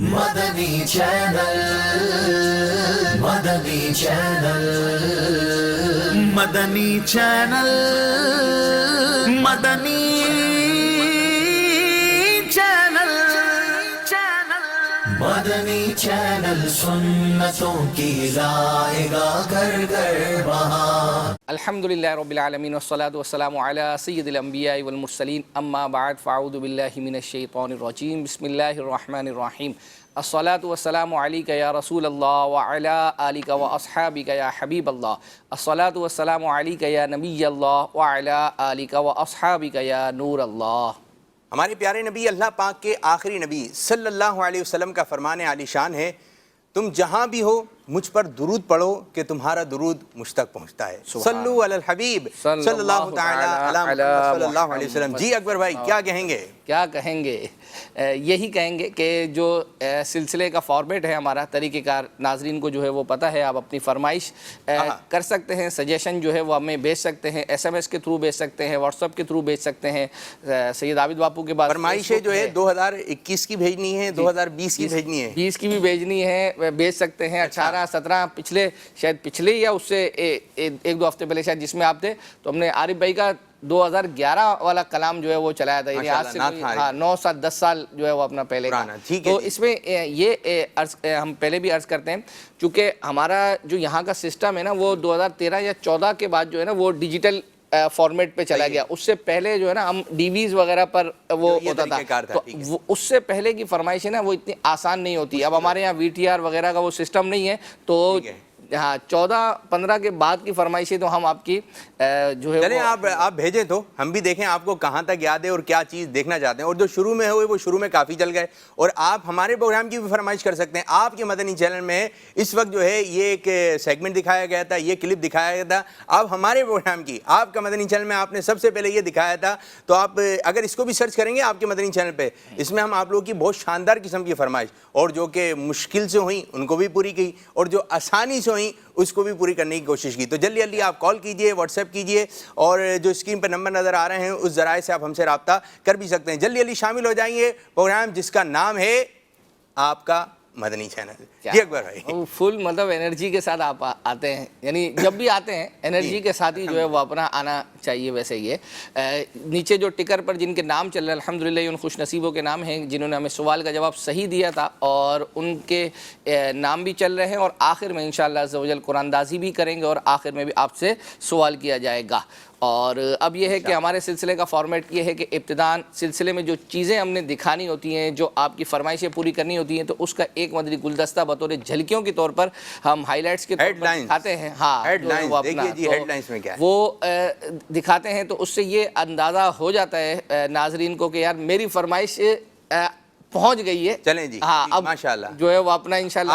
مدنی channel, مدنی channel, مدنی channel, مدنی channel, مدنی channel سنتوں کی لائے گا گھر گھر بہار۔ الحمدللہ رب العالمین والصلاة والسلام علی سید الانبیاء والمرسلین، اما بعد فاعوذ باللہ من الشیطان الرجیم، بسم اللہ الرحمن الرحیم۔ الصلاة والسلام علیک یا رسول اللہ وعلی آلک واصحابک یا حبیب اللہ۔ الصلاة والسلام علیک یا نبی اللہ وعلی آلک واصحابک یا نور اللہ۔ ہمارے پیارے نبی اللہ پاک کے آخری نبی صلی اللہ علیہ وسلم کا فرمان عالی شان ہے، تم جہاں بھی ہو مجھ پر درود پڑھو کہ تمہارا درود مجھ تک پہنچتا ہے۔ صلو علی الحبیب صلی اللہ تعالی علی محمد صلی اللہ علیہ وسلم۔ جی اکبر بھائی کیا کہیں گے؟ کیا کہیں گے؟ یہی کہیں گے کہ جو سلسلے کا فارمیٹ ہے ہمارا، طریقہ کار ناظرین کو جو ہے وہ پتہ ہے، آپ اپنی فرمائش کر سکتے ہیں، سجیشن جو ہے وہ ہمیں بھیج سکتے ہیں، ایس ایم ایس کے تھرو بھیج سکتے ہیں، واٹس ایپ کے تھرو بھیج سکتے ہیں۔ سید عابد باپو کے بعد فرمائشیں جو ہے 2021 کی بھیجنی ہے، 2020 کی بھیجنی ہے، 20 کی بھی بھیجنی ہے، بھیج سکتے ہیں۔ 18 17 پچھلے یا اس سے ایک دو ہفتے پہلے شاید جس میں آپ تھے، تو ہم نے عارف بھائی کا 2011 والا کلام جو ہے وہ چلایا تھا، یعنی آج سے 9 سال 10 سال جو ہے وہ اپنا پہلے کا۔ تو اس میں یہ ہم پہلے بھی عرض کرتے ہیں، چونکہ ہمارا جو یہاں کا سسٹم ہے نا وہ 2013 یا 14 کے بعد جو ہے نا وہ ڈیجیٹل فارمیٹ پہ چلا گیا۔ اس سے پہلے جو ہے نا ہم ڈی ویز وغیرہ پر وہ ہوتا تھا، تو اس سے پہلے کی فرمائش ہے نا وہ اتنی آسان نہیں ہوتی۔ اب ہمارے یہاں وی ٹی آر وغیرہ کا وہ سسٹم نہیں ہے، تو ہاں 14-15 کے بعد کی فرمائشیں تو ہم آپ کی جو ہے چلیں آپ بھیجیں تو ہم بھی دیکھیں آپ کو کہاں تک یاد ہے اور کیا چیز دیکھنا چاہتے ہیں، اور جو شروع میں ہوئے وہ شروع میں کافی چل گئے، اور آپ ہمارے پروگرام کی بھی فرمائش کر سکتے ہیں۔ آپ کے مدنی چینل میں اس وقت جو ہے یہ ایک سیگمنٹ دکھایا گیا تھا، یہ کلپ دکھایا گیا تھا، آپ ہمارے پروگرام کی، آپ کا مدنی چینل میں آپ نے سب سے پہلے یہ دکھایا تھا، تو آپ اگر اس کو بھی سرچ کریں گے آپ کے مدنی چینل پہ، اس میں ہم آپ لوگوں کی بہت شاندار قسم کی فرمائش، اور جو کہ مشکل سے ہوئیں ان کو بھی پوری کی، اور جو آسانی سے ہوئیں اس کو بھی پوری کرنے کی کوشش کی۔ تو جلدی جلدی آپ کال کیجئے، واٹس ایپ کیجئے، اور جو اسکرین پر نمبر نظر آ رہے ہیں اس ذرائع سے آپ ہم سے رابطہ کر بھی سکتے ہیں۔ جلدی جلدی شامل ہو جائیں گے پروگرام جس کا نام ہے آپ کا مدنی چینل۔ جی اکبر بھائی فل مطلب انرجی کے ساتھ آپ آتے ہیں، یعنی جب بھی آتے ہیں انرجی کے ساتھ ہی جو ہے وہ اپنا آنا چاہیے۔ ویسے یہ نیچے جو ٹکر پر جن کے نام چل رہے ہیں الحمدللہ ان خوش نصیبوں کے نام ہیں جنہوں نے ہمیں سوال کا جواب صحیح دیا تھا، اور ان کے نام بھی چل رہے ہیں، اور آخر میں انشاءاللہ عز و جل قرآن دازی بھی کریں گے، اور آخر میں بھی آپ سے سوال کیا جائے گا۔ اور اب یہ ہے کہ ہمارے سلسلے کا فارمیٹ یہ ہے کہ ابتداءً سلسلے میں جو چیزیں ہم نے دکھانی ہوتی ہیں، جو آپ کی فرمائشیں پوری کرنی ہوتی ہیں، تو اس کا ایک مدنی گلدستہ بطور جھلکیوں کے طور پر ہم ہائی لائٹس کے طور پر دکھاتے ہیں۔ ہاں وہ دکھاتے ہیں، تو اس سے یہ اندازہ ہو جاتا ہے ناظرین کو کہ یار میری فرمائش پہنچ گئی ہے۔ چلیں جی ہاں اب ماشاءاللہ جو ہے وہ اپنا انشاءاللہ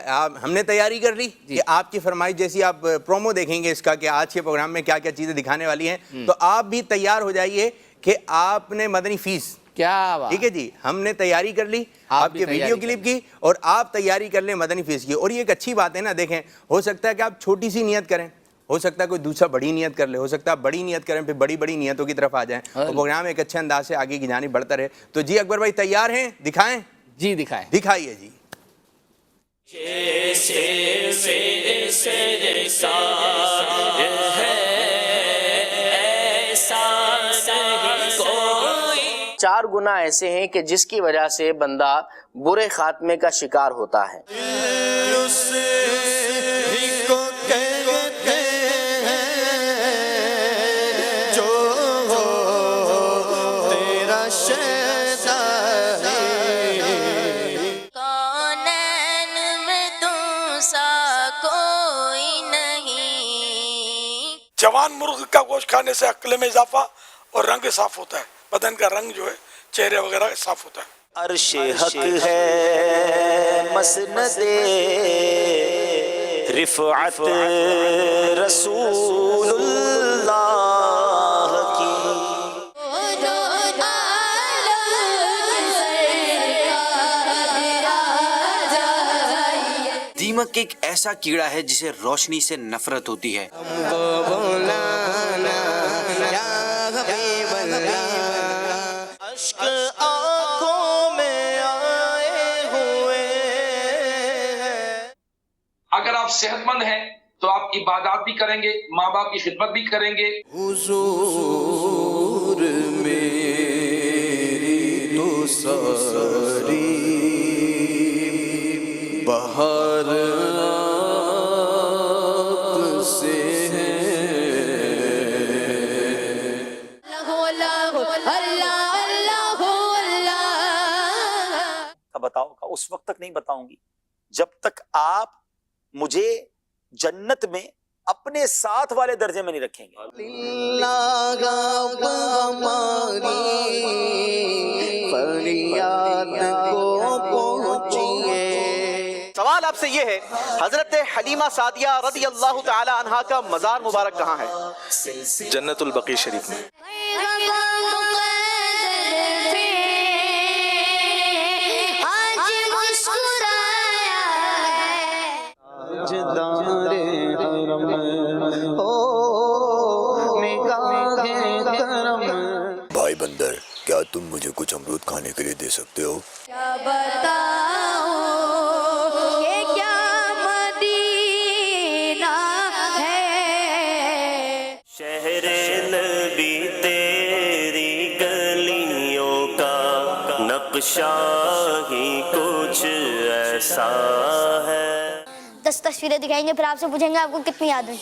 آپ ہم نے تیاری کر لی کہ آپ کی فرمائش جیسی آپ پرومو دیکھیں گے اس کا کہ آج کے پروگرام میں کیا کیا چیزیں دکھانے والی ہیں، تو آپ بھی تیار ہو جائیے کہ آپ نے مدنی فیس کیا بات، ٹھیک ہے جی، ہم نے تیاری کر لی آپ کے ویڈیو کلپ کی، اور آپ تیاری کر لیں مدنی فیس کی۔ اور یہ ایک اچھی بات ہے نا، دیکھیں ہو سکتا ہے کہ آپ چھوٹی سی نیت کریں، ہو سکتا ہے کوئی دوسرا بڑی نیت کر لے، ہو سکتا ہے بڑی نیت کریں پھر بڑی بڑی نیتوں کی طرف آ جائیں، اور پروگرام ایک اچھے انداز سے آگے کی جانب بڑھتا رہے۔ تو جی اکبر بھائی تیار ہیں؟ دکھائیں جی دکھائیں، دکھائیے جی۔ چار گناہ ایسے ہیں کہ جس کی وجہ سے بندہ برے خاتمے کا شکار ہوتا ہے۔ جوان مرغ کا گوشت کھانے سے عقل میں اضافہ اور رنگ صاف ہوتا ہے، بدن کا رنگ جو ہے چہرے وغیرہ صاف ہوتا ہے۔ عرش حق ہے مسند رفعت رسول اللہ کی۔ دیمک ایک ایسا کیڑا ہے جسے روشنی سے نفرت ہوتی ہے۔ اشک آنکھوں میں آئے ہوئے آپ صحت مند ہیں تو آپ عبادات بھی کریں گے, ماں باپ کی خدمت بھی کریں گے. حضور میری تو ساری بہار آپ سے ہے. بتاؤ گا اس وقت تک نہیں بتاؤں گی جب تک آپ مجھے جنت میں اپنے ساتھ والے درجے میں نہیں رکھیں گے. سوال آپ سے یہ ہے, حضرت حلیمہ سعدیہ رضی اللہ تعالی عنہا کا مزار مبارک کہاں ہے؟ جنت البقیع شریف میں. بھائی بندر, کیا تم مجھے کچھ امرود کھانے کے لیے دے سکتے ہو؟ کیا بتاؤں یہ کیا مدینہ ہے. شہر نبی تیری گلیوں کا نقشہ ہی کچھ ایسا ہے. 10 تصویریں دکھائیں گے, پھر آپ سے پوچھیں گے آپ کو کتنی یاد ہے.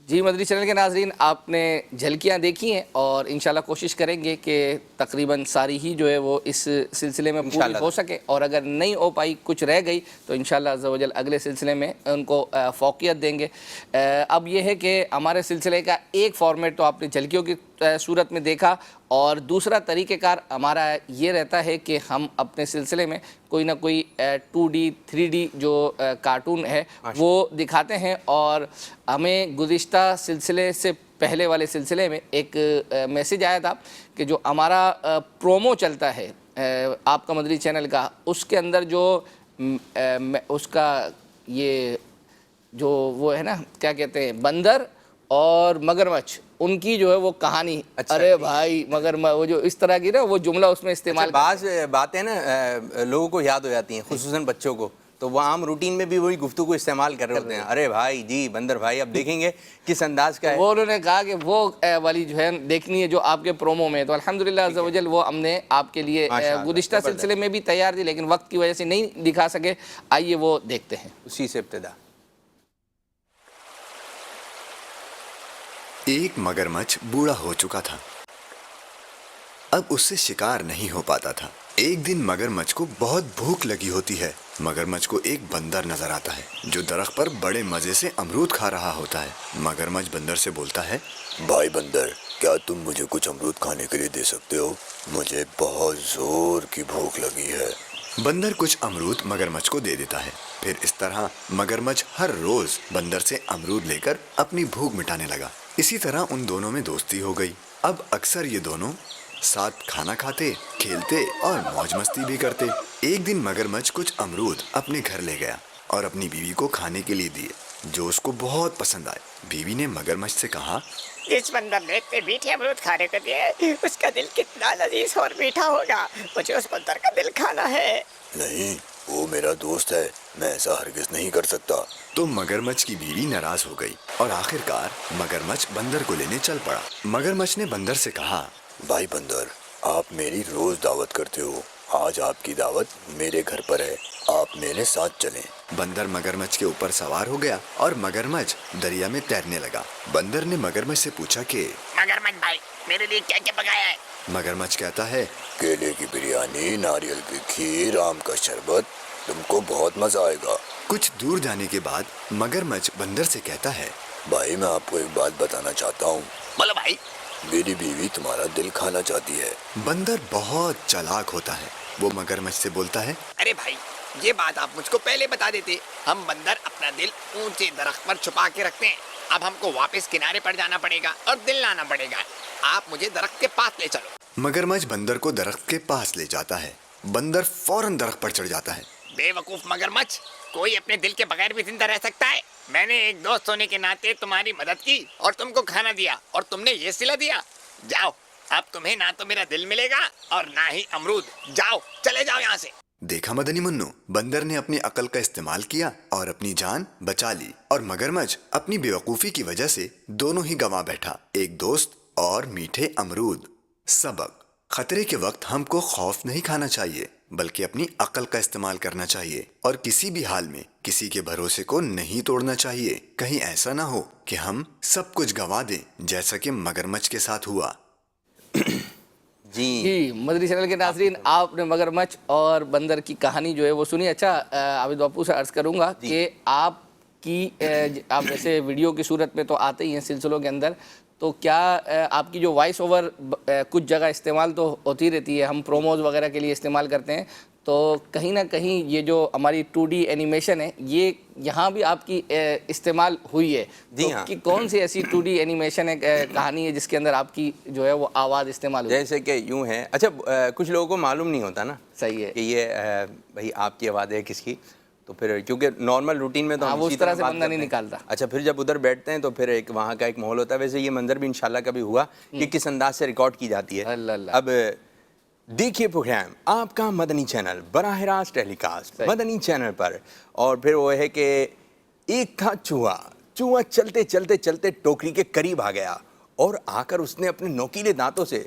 جی مدری چینل کے ناظرین, آپ نے جھلکیاں دیکھی ہیں اور انشاءاللہ کوشش کریں گے کہ تقریباً ساری ہی جو ہے وہ اس سلسلے میں پوری ہو سکے, اور اگر نہیں ہو پائی, کچھ رہ گئی, تو انشاءاللہ عز و جل اگلے سلسلے میں ان کو فوقیت دیں گے. اب یہ ہے کہ ہمارے سلسلے کا ایک فارمیٹ تو آپ نے جھلکیوں کی صورت میں دیکھا, اور دوسرا طریقہ کار ہمارا یہ رہتا ہے کہ ہم اپنے سلسلے میں کوئی نہ کوئی 2D 3D جو کارٹون ہے وہ دکھاتے ہیں. اور ہمیں گزشتہ سلسلے سے پہلے والے سلسلے میں ایک میسیج آیا تھا کہ جو ہمارا پرومو چلتا ہے آپ کا مدری چینل کا, اس کے اندر جو اس کا یہ جو وہ ہے نا کیا کہتے ہیں, بندر اور مگرمچھ, ان کی جو ہے وہ کہانی, ارے بھائی مگر وہ جو اس طرح کی نا وہ جملہ اس میں استعمال, بعض باتیں نا لوگوں کو یاد ہو جاتی ہیں, خصوصاً بچوں کو, تو وہ عام روٹین میں بھی وہی گفتگو استعمال کر رہے ہوتے ہیں. ارے بھائی جی بندر بھائی, اب دیکھیں گے کس انداز کا ہے. وہ انہوں نے کہا کہ وہ والی جو ہے دیکھنی ہے جو آپ کے پرومو میں, تو الحمدللہ عز و جل وہ ہم نے آپ کے لیے گزشتہ سلسلے میں بھی تیار تھی, لیکن وقت کی وجہ سے نہیں دکھا سکے. آئیے وہ دیکھتے ہیں. اسی سے ابتدا. ایک مگرمچھ بوڑھا ہو چکا تھا, اب اس سے شکار نہیں ہو پاتا تھا. ایک دن مگرمچھ کو بہت بھوک لگی ہوتی ہے. مگرمچھ کو ایک بندر نظر آتا ہے جو درخت پر بڑے مزے سے امرود کھا رہا ہوتا ہے. مگرمچھ بندر سے بولتا ہے, بھائی بندر, کیا تم مجھے کچھ امرود کھانے کے لیے دے سکتے ہو؟ مجھے بہت زور کی بھوک لگی ہے. بندر کچھ امرود مگرمچھ کو دے دیتا ہے. پھر اس طرح مگرمچھ ہر روز بندر سے امرود لے کر اپنی بھوک مٹانے لگا. اسی طرح ان دونوں میں دوستی ہو گئی. اب اکثر یہ دونوں ساتھ کھانا کھاتے, کھیلتے اور موج مستی بھی کرتے. ایک دن مگرمچھ کچھ امرود اپنے گھر لے گیا اور اپنی بیوی کو کھانے کے لیے دیے, جو اس کو بہت پسند آئے. بیوی نے مگرمچھ سے کہا, اس بندر نے اتنے میٹھے امرود کھانے کو دیے, اس کا دل کتنا لذیذ اور میٹھا ہوگا, مجھے اس بندر کا دل کھانا ہے. نہیں, وہ میرا دوست ہے, میں ایسا ہرگز نہیں کر سکتا. تو مگرمچھ کی بیوی ناراض ہو گئی اور آخر کار مگرمچھ بندر کو لینے چل پڑا. مگرمچھ نے بندر سے کہا, بھائی بندر, آپ میری روز دعوت کرتے ہو, آج آپ کی دعوت میرے گھر پر ہے, آپ میرے ساتھ چلیں. بندر مگرمچھ کے اوپر سوار ہو گیا اور مگرمچھ دریا میں تیرنے لگا. بندر نے مگرمچھ سے پوچھا کہ مگرمچھ بھائی, میرے لیے کیا کیا پکایا ہے؟ مگرمچھ کہتا ہے, کیلے کی بریانی, ناریل کی کھیر, آم کا شربت, تم کو بہت مزہ آئے گا. کچھ دور جانے کے بعد مگرمچھ بندر سے کہتا ہے, بھائی میں آپ کو ایک بات بتانا چاہتا ہوں. بولو بھائی. میری بیوی تمہارا دل کھانا چاہتی ہے. بندر بہت چالاک ہوتا ہے. وہ مگرمچھ سے بولتا ہے, ارے بھائی, یہ بات آپ مجھ کو پہلے بتا دیتے. ہم بندر اپنا دل اونچے درخت پر چھپا کے رکھتے ہیں. اب ہم کو واپس کنارے پر جانا پڑے گا اور دل لانا پڑے گا. آپ مجھے درخت کے پاس لے چلو. مگرمچھ بندر کو درخت کے پاس لے جاتا ہے. بندر فوراً درخت پر چڑھ جاتا ہے. بے وقوف مگرمچھ, کوئی اپنے دل کے بغیر بھی زندہ رہ سکتا ہے. میں نے ایک دوست ہونے کے ناطے تمہاری مدد کی اور تم کو کھانا دیا اور تم نے یہ صلہ دیا. جاؤ, اب تمہیں نہ تو میرا دل ملے گا اور نہ ہی امرود. جاؤ, چلے جاؤ یہاں سے. دیکھا مدنی منو, بندر نے اپنی عقل کا استعمال کیا اور اپنی جان بچا لی, اور مگرمچھ اپنی بیوقوفی کی وجہ سے دونوں ہی گنوا بیٹھا, ایک دوست اور میٹھے امرود. سبق: خطرے کے وقت ہم کو خوف نہیں کھانا چاہیے بلکہ اپنی عقل کا استعمال کرنا چاہیے, اور کسی بھی حال میں کسی کے بھروسے کو نہیں توڑنا چاہیے. کہیں ایسا نہ ہو کہ ہم سب کچھ گنوا دیں جیسا کہ مگرمچھ کے ساتھ ہوا. جی مدری چینل کے ناظرین, آپ نے مگرمچھ اور بندر کی کہانی جو ہے وہ سنی. اچھا عابد باپو سے عرض کروں گا کہ آپ ویسے ویڈیو کی صورت میں تو آتے ہی ہیں سلسلوں کے اندر, تو کیا آپ کی جو وائس اوور کچھ جگہ استعمال تو ہوتی رہتی ہے, ہم پروموز وغیرہ کے لیے استعمال کرتے ہیں, تو کہیں نہ کہیں یہ جو ہماری 2D اینیمیشن ہے یہ یہاں بھی آپ کی استعمال ہوئی ہے. جی ہاں, کہ کون سی ایسی 2D اینیمیشن ہے, کہانی ہے جس کے اندر آپ کی جو ہے وہ آواز استعمال ہوئی؟ جیسے کہ یوں ہے. اچھا کچھ لوگوں کو معلوم نہیں ہوتا نا, صحیح ہے, کہ یہ بھائی آپ کی آواز ہے کس کی, تو پھر کیونکہ نارمل روٹین میں تو ہم اس طرح سے بندہ نہیں نکالتا. اچھا پھر جب ادھر بیٹھتے ہیں تو پھر ایک وہاں کا ایک ماحول ہوتا ہے. ویسے یہ منظر بھی انشاءاللہ کبھی ہوا کہ کس انداز سے ریکارڈ کی جاتی ہے. اب دیکھیے پروگرام آپ کا مدنی چینل براہ راست ٹیلی کاسٹ مدنی چینل پر, اور پھر وہ ہے کہ ایک تھا چوہا چلتے چلتے چلتے ٹوکری کے قریب آ گیا اور آ کر اس نے اپنے نوکیلے دانتوں سے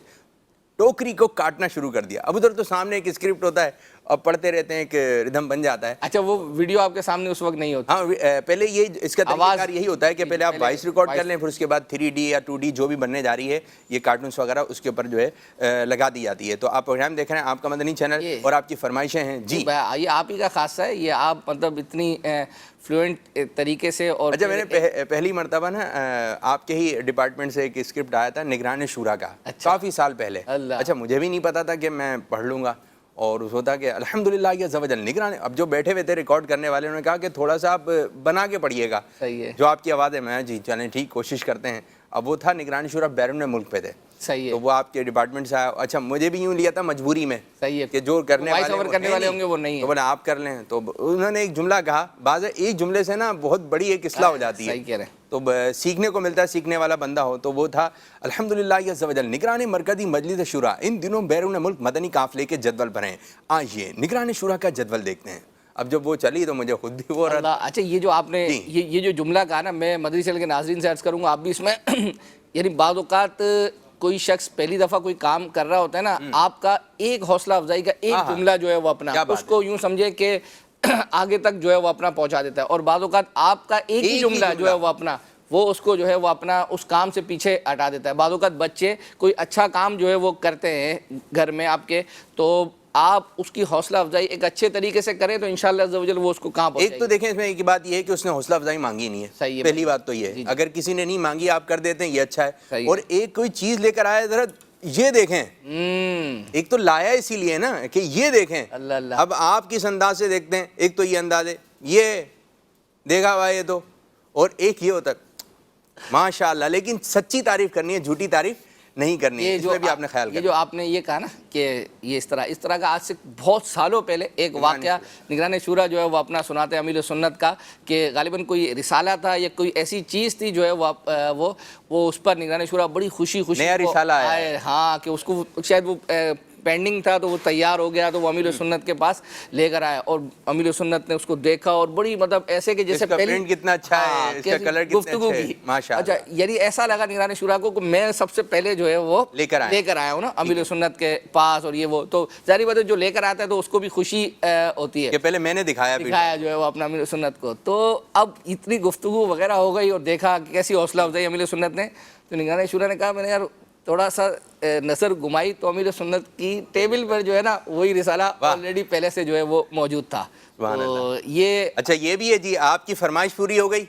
ٹوکری کو کاٹنا شروع کر دیا. اب ادھر تو سامنے ایک اسکرپٹ ہوتا ہے, اب پڑھتے رہتے ہیں, ایک ردھم بن جاتا ہے. اچھا وہ ویڈیو آپ کے سامنے اس وقت نہیں ہوتا؟ ہاں پہلے یہ اس کا طریقہ کار یہی ہوتا ہے کہ پہلے آپ وائس ریکارڈ کر لیں, پھر اس کے بعد 3D یا 2D جو بھی بننے جا رہی ہے یہ کارٹونس وغیرہ اس کے اوپر جو ہے لگا دی جاتی ہے. تو آپ پروگرام دیکھ رہے ہیں آپ کا مدنی چینل, اور آپ کی فرمائشیں ہیں. جی یہ آپ ہی کا خاصہ ہے, یہ آپ مطلب اتنی فلوئنٹ طریقے سے. اور اچھا میں نے پہلی مرتبہ نا آپ کے ہی ڈپارٹمنٹ سے ایک اسکرپٹ آیا تھا نگران شورا کا, کافی سال پہلے. اچھا مجھے بھی نہیں پتا تھا کہ میں پڑھ لوں گا, اور اس ہوتا کہ الحمدللہ یہ زوجل نگران. اب جو بیٹھے ہوئے تھے ریکارڈ کرنے والے انہوں نے کہا کہ تھوڑا سا آپ بنا کے پڑھیے گا جو آپ کی آواز ہے. میں جی چلیں ٹھیک کوشش کرتے ہیں. اب وہ تھا نگران شورا بیرون ملک پہ تھے, صحیح ہے, تو وہ آپ کے ڈپارٹمنٹ سے آیا. اچھا مجھے بھی یوں لیا تھا مجبوری میں, صحیح ہے, کہ جو کرنے والے ہوں گے وہ نہیں ہے, تو بولے آپ کر لیں. تو انہوں نے ایک جملہ کہا, بعض ایک جملے سے نا بہت بڑی ایک اصلاح ہو جاتی ہے. صحیح کہہ رہے ہیں, تو سیکھنے کو ملتا ہے, سیکھنے والا بندہ ہو. تو وہ تھا الحمدللہ یہ زوجل نگران مرکزی مجلس شورا ان دنوں بیرون ملک مدنی قافلے کے جدول پر ہیں. آئیے نگران شورا کا جدول دیکھتے ہیں. اب جب وہ چلی تو مجھے خود بھی وہ رہا. اچھا یہ جو آپ نے یہ جو جملہ کہا نا, میں مدری چینل کے ناظرین سے عرض کروں گا آپ بھی اس میں یعنی بعض اوقات کوئی شخص پہلی دفعہ کوئی کام کر رہا ہوتا ہے نا, آپ کا ایک حوصلہ افزائی کا ایک جملہ جو ہے وہ اپنا اس کو یوں سمجھے کہ آگے تک جو ہے وہ اپنا پہنچا دیتا ہے, اور بعض اوقات آپ کا ایک ہی جملہ جو ہے وہ اپنا وہ اس کو جو ہے وہ اپنا اس کام سے پیچھے ہٹا دیتا ہے. بعض اوقات بچے کوئی اچھا کام جو ہے وہ کرتے ہیں گھر میں آپ کے, تو آپ اس کی حوصلہ افزائی ایک اچھے طریقے سے کریں تو انشاءاللہ عز و جل وہ اس کو کہاں پہنچائے گی. ایک تو دیکھیں اس میں ایک بات یہ ہے کہ اس نے حوصلہ افزائی مانگی نہیں ہے, صحیح ہے, پہلی بات تو یہ ہے. اگر کسی نے نہیں مانگی آپ کر دیتے ہیں یہ اچھا ہے. اور ایک کوئی چیز لے کر آیا ذرا یہ دیکھیں, ایک تو لایا اسی لیے نا کہ یہ دیکھیں. اب آپ کس انداز سے دیکھتے ہیں, ایک تو یہ انداز ہے, یہ دیکھا ہوا یہ تو, اور ایک یہ ہوتا ہے ماشاءاللہ. لیکن سچی تعریف کرنی ہے, جھوٹی تعریف نہیں کرنی ہے, اس میں بھی آپ نے خیال کرنا. یہ جو آپ نے یہ کہا نا کہ یہ اس طرح کا آج سے بہت سالوں پہلے ایک واقعہ نگران شورا جو ہے وہ اپنا سناتے ہیں امیر سنت کا, کہ غالباً کوئی رسالہ تھا یا کوئی ایسی چیز تھی جو ہے وہ اس پر نگران شورا بڑی خوشی نیا رسالہ آیا, ہاں کہ اس کو شاید وہ پینڈنگ تھا تو وہ تیار ہو گیا, تو وہ امیر سنت کے پاس لے کر آیا, اور امیر سنت نے اس کو دیکھا اور بڑی مطلب ایسے کہ جیسے پرنٹ کتنا اچھا ہے, اس کا کلر کتنا اچھا ہے ماشاءاللہ. اچھا یعنی ایسا لگا نگران شورا کو کہ میں سب سے پہلے جو ہے وہ لے کر آیا ہوں نا امیر سنت کے پاس, اور یہ وہ تو ظاہری بات ہے جو لے کر آتا ہے تو اس کو بھی خوشی ہوتی ہے کہ پہلے میں نے دکھایا جو ہے وہ اپنا امیر سنت کو. تو اب اتنی گفتگو وغیرہ ہو گئی اور دیکھا کیسی حوصلہ افزائی امیر سنت نے, تو نگران شورا نے کہا میں نے یار تھوڑا سا نظر گھمائی تو امیر سنت کی ٹیبل پر جو ہے نا وہی رسالہ آلریڈی پہلے سے جو ہے وہ موجود تھا. تو یہ اچھا یہ بھی ہے جی, آپ کی فرمائش پوری ہو گئی,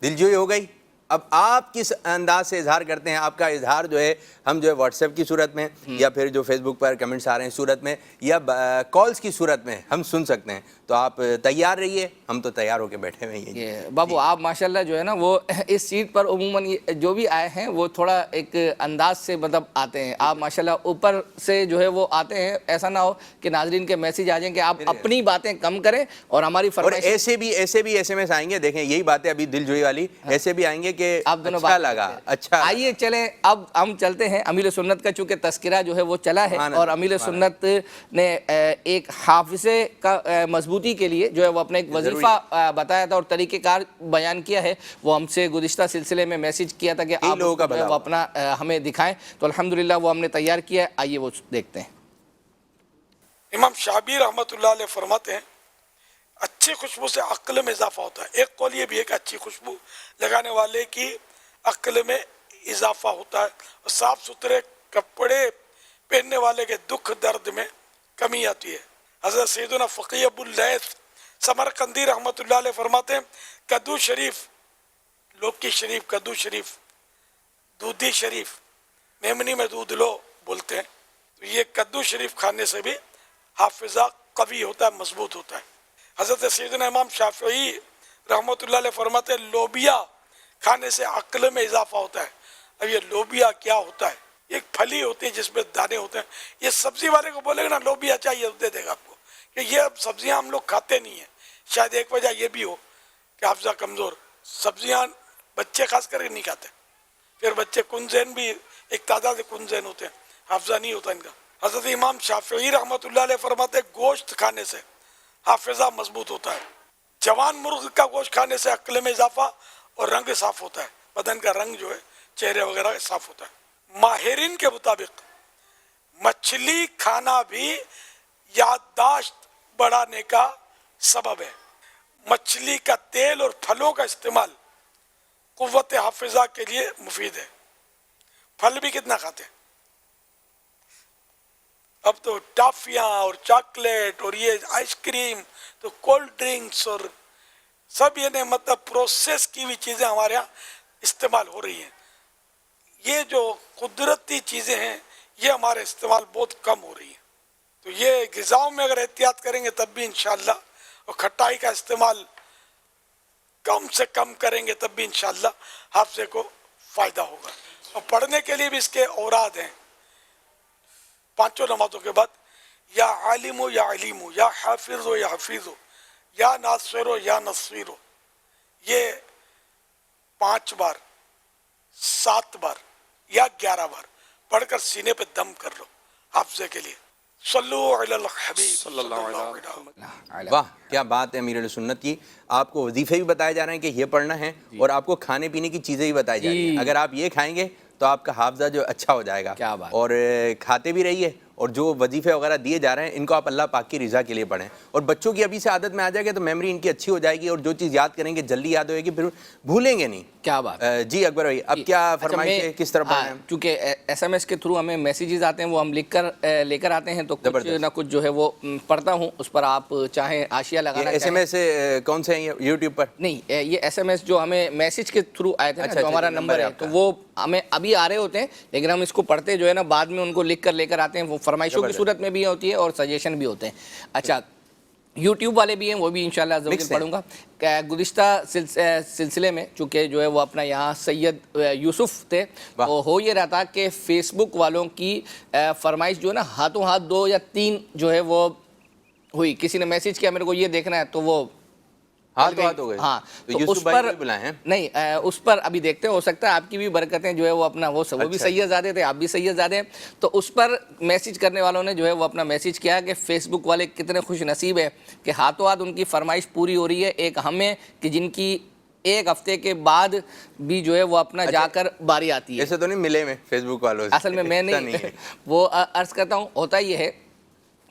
دلجوئی ہو گئی. اب آپ کس انداز سے اظہار کرتے ہیں, آپ کا اظہار جو ہے ہم جو ہے واٹس ایپ کی صورت میں یا پھر جو فیس بک پر کمنٹس آ رہے ہیں صورت میں یا کالز کی صورت میں ہم سن سکتے ہیں. تو آپ تیار رہیے, ہم تو تیار ہو کے بیٹھے ہوئے ہیں. یہ بابو آپ ماشاءاللہ جو ہے نا وہ اس سیٹ پر عموماً جو بھی آئے ہیں وہ تھوڑا ایک انداز سے مطلب آتے ہیں. آپ ماشاءاللہ اوپر سے جو ہے وہ آتے ہیں, ایسا نہ ہو کہ ناظرین کے میسیج آ جائیں کہ آپ اپنی باتیں کم کریں اور ہماری فرمائش. اور ایسے بھی ایس ایم ایس آئیں گے, دیکھیں یہی باتیں ابھی دل جوئی والی, ایسے بھی آئیں گے کہ اچھا لگا, اچھا. آئیے چلیں اب ہم چلتے ہیں امیر سنت کا, چونکہ تذکرہ جو ہے وہ چلا ہے اور امیر سنت نے ایک حافظے کا مضبوطی کے لیے جو ہے وہ اپنا ایک وظیفہ بتایا تھا اور طریقہ کار بیان کیا ہے. وہ ہم سے گزشتہ سلسلے میں میسیج کیا تھا کہ آپ وہ اپنا ہمیں دکھائیں, تو الحمدللہ وہ ہم نے تیار کیا ہے. آئیے وہ دیکھتے ہیں. امام شعبی رحمۃ اللہ علیہ فرماتے ہیں اچھی خوشبو سے عقل میں اضافہ ہوتا ہے. ایک قول یہ بھی ہے کہ اچھی خوشبو لگانے والے کی عقل میں اضافہ ہوتا ہے اور صاف ستھرے کپڑے پہننے والے کے دکھ درد میں کمی آتی ہے. حضرت سیدنا فقیہ ابو اللیث سمرقندی رحمۃ اللہ علیہ فرماتے ہیں کدو شریف, لوکی شریف, کدو شریف, دودھی شریف, میمنی میں دودھ لو بولتے ہیں, تو یہ کدو شریف کھانے سے بھی حافظہ قوی ہوتا ہے, مضبوط ہوتا ہے. حضرت سیدنا امام شافعی رحمۃ اللہ علیہ فرماتے ہیں لوبیا کھانے سے عقل میں اضافہ ہوتا ہے. اب یہ لوبیا کیا ہوتا ہے؟ ایک پھلی ہوتی ہے جس میں دانے ہوتے ہیں. یہ سبزی والے کو بولے گا نا لوبیا چاہیے تو دے دے گا آپ کو, کہ یہ اب سبزیاں ہم لوگ کھاتے نہیں ہیں. شاید ایک وجہ یہ بھی ہو کہ حافظہ کمزور, سبزیاں بچے خاص کر کے نہیں کھاتے. پھر بچے کنزین بھی ایک تعداد سے کنزین ہوتے ہیں, حافظہ نہیں ہوتا ان کا. حضرت امام شافعی رحمۃ اللہ علیہ فرماتے ہیں گوشت کھانے سے حافظہ مضبوط ہوتا ہے. جوان مرغ کا گوشت کھانے سے عقل میں اضافہ اور رنگ صاف ہوتا ہے, بدن کا رنگ جو ہے چہرے وغیرہ صاف ہوتا ہے. ماہرین کے مطابق مچھلی کھانا بھی یادداشت بڑھانے کا سبب ہے. مچھلی کا تیل اور پھلوں کا استعمال قوت حافظہ کے لیے مفید ہے. پھل بھی کتنا کھاتے ہیں اب تو, ٹافیاں اور چاکلیٹ اور یہ آئس کریم تو کولڈ ڈرنکس اور سب یہ مطلب پروسیس کی ہوئی چیزیں ہمارے ہاں استعمال ہو رہی ہیں. یہ جو قدرتی چیزیں ہیں یہ ہمارے استعمال بہت کم ہو رہی ہیں. تو یہ غذاؤں میں اگر احتیاط کریں گے تب بھی انشاءاللہ, اور کھٹائی کا استعمال کم سے کم کریں گے تب بھی انشاءاللہ حافظے کو فائدہ ہوگا. اور پڑھنے کے لیے بھی اس کے اوراد ہیں پانچوں نمازوں کے بعد, یا عالم ہو یا علیم ہو, یا حافظ ہو یا حفیظ ہو, یا ناصر ہو یا نصیر ہو. یہ 5 بار 7 بار یا 11 بار پڑھ کر سینے پہ دم کر لو حافظے کے لیے. صلو علی الحبیب صلی اللہ علیہ وسلم. واہ کیا بات ہے امیر سنت کی. آپ کو وظیفے بھی بتائے جا رہے ہیں کہ یہ پڑھنا ہے, اور آپ کو کھانے پینے کی چیزیں بھی بتائی جا رہی ہیں. اگر آپ یہ کھائیں گے تو آپ کا حافظہ جو اچھا ہو جائے گا. اور کھاتے بھی رہیے, اور جو وظیفے وغیرہ دیے جا رہے ہیں ان کو آپ اللہ پاک کی رضا کے لیے پڑھیں. اور بچوں کی ابھی سے عادت میں آ جائے گا تو میموری ان کی اچھی ہو جائے گی, اور جو چیز یاد کریں گے جلدی یاد ہوئے گی, پھر بھولیں گے نہیں. کیا بات. جی اکبر بھائی, اب کیا فرمائش ہے, کس طرح پڑھنا ہے؟ چونکہ ایس ایم ایس کے تھرو ہمیں میسیجز آتے ہیں, وہ ہم لکھ کر لے کر آتے ہیں, تو کچھ نہ کچھ جو ہے وہ پڑھتا ہوں. اس پر آپ چاہیں حاشیہ لگانا. ایس ایم ایس کون سے ہیں یوٹیوب پر؟ نہیں, یہ ایس ایم ایس جو ہمیں میسیج کے تھرو آئے تھے, جو ہمارا نمبر ہے, تو وہ ہمیں ابھی آ رہے ہوتے ہیں, لیکن ہم اس کو پڑھتے جو ہے نا بعد میں ان کو لکھ کر لے کر آتے ہیں. وہ فرمائشوں کی صورت میں بھی ہوتی ہے اور سجیشن بھی ہوتے ہیں. اچھا, یوٹیوب والے بھی ہیں, وہ بھی انشاءاللہ ضرور پڑھوں گا. گزشتہ سلسلے میں چونکہ جو ہے وہ اپنا یہاں سید یوسف تھے, وہ ہو یہ رہا تھا کہ فیس بک والوں کی فرمائش جو ہے نا ہاتھوں ہاتھ 2 یا 3 جو ہے وہ ہوئی. کسی نے میسیج کیا میرے کو یہ دیکھنا ہے, تو وہ ہاتھ ہو گئے. ہاں, تو اس پر بلائے ہیں نہیں, اس پر ابھی دیکھتے ہیں, ہو سکتا ہے آپ کی بھی برکتیں جو ہے وہ اپنا وہ بھی سید زادے تھے, آپ بھی سید زادے ہیں. تو اس پر میسیج کرنے والوں نے جو ہے وہ اپنا میسیج کیا کہ فیس بک والے کتنے خوش نصیب ہے کہ ہاتھوں ہاتھ ان کی فرمائش پوری ہو رہی ہے. ایک ہمیں کہ جن کی 1 ہفتے کے بعد بھی جو ہے وہ اپنا جا کر باری آتی ہے. ایسے تو نہیں ملے میں فیس بک والوں سے, اصل میں نہیں وہ عرض کرتا ہوں. ہوتا یہ ہے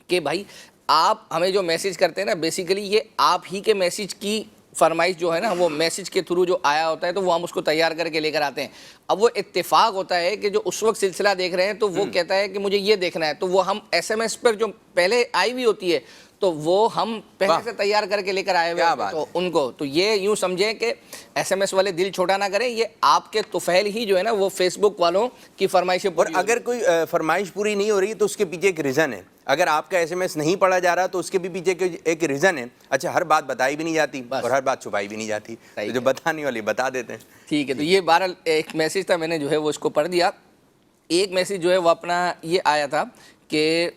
کہ بھائی آپ ہمیں جو میسیج کرتے ہیں نا, بیسیکلی یہ آپ ہی کے میسیج کی فرمائش جو ہے نا, وہ میسیج کے تھرو جو آیا ہوتا ہے تو وہ ہم اس کو تیار کر کے لے کر آتے ہیں. اب وہ اتفاق ہوتا ہے کہ جو اس وقت سلسلہ دیکھ رہے ہیں تو وہ کہتا ہے کہ مجھے یہ دیکھنا ہے, تو وہ ہم ایس ایم ایس پر جو پہلے آئی ہوئی ہوتی ہے تو وہ ہم پہلے سے تیار کر کے لے کر آئے ہوئے تو ان کو, تو یہ یوں سمجھیں کہ ایس ایم ایس والے دل چھوٹا نہ کریں, یہ آپ کے طفیل ہی جو ہے نا وہ فیس بک والوں کی فرمائشیں. اور اگر کوئی فرمائش پوری نہیں ہو رہی تو اس کے پیچھے ایک ریزن ہے. اگر آپ کا ایس ایم ایس نہیں پڑھا جا رہا تو اس کے بھی پیچھے ایک ریزن ہے. اچھا ہر بات بتائی بھی نہیں جاتی اور ہر بات چھپائی بھی نہیں جاتی, تو جو بتانے والی بتا دیتے ہیں. ٹھیک ہے, تو یہ بہرحال ایک میسیج تھا, میں نے جو ہے وہ اس کو پڑھ دیا. ایک میسیج جو ہے وہ اپنا یہ آیا تھا کہ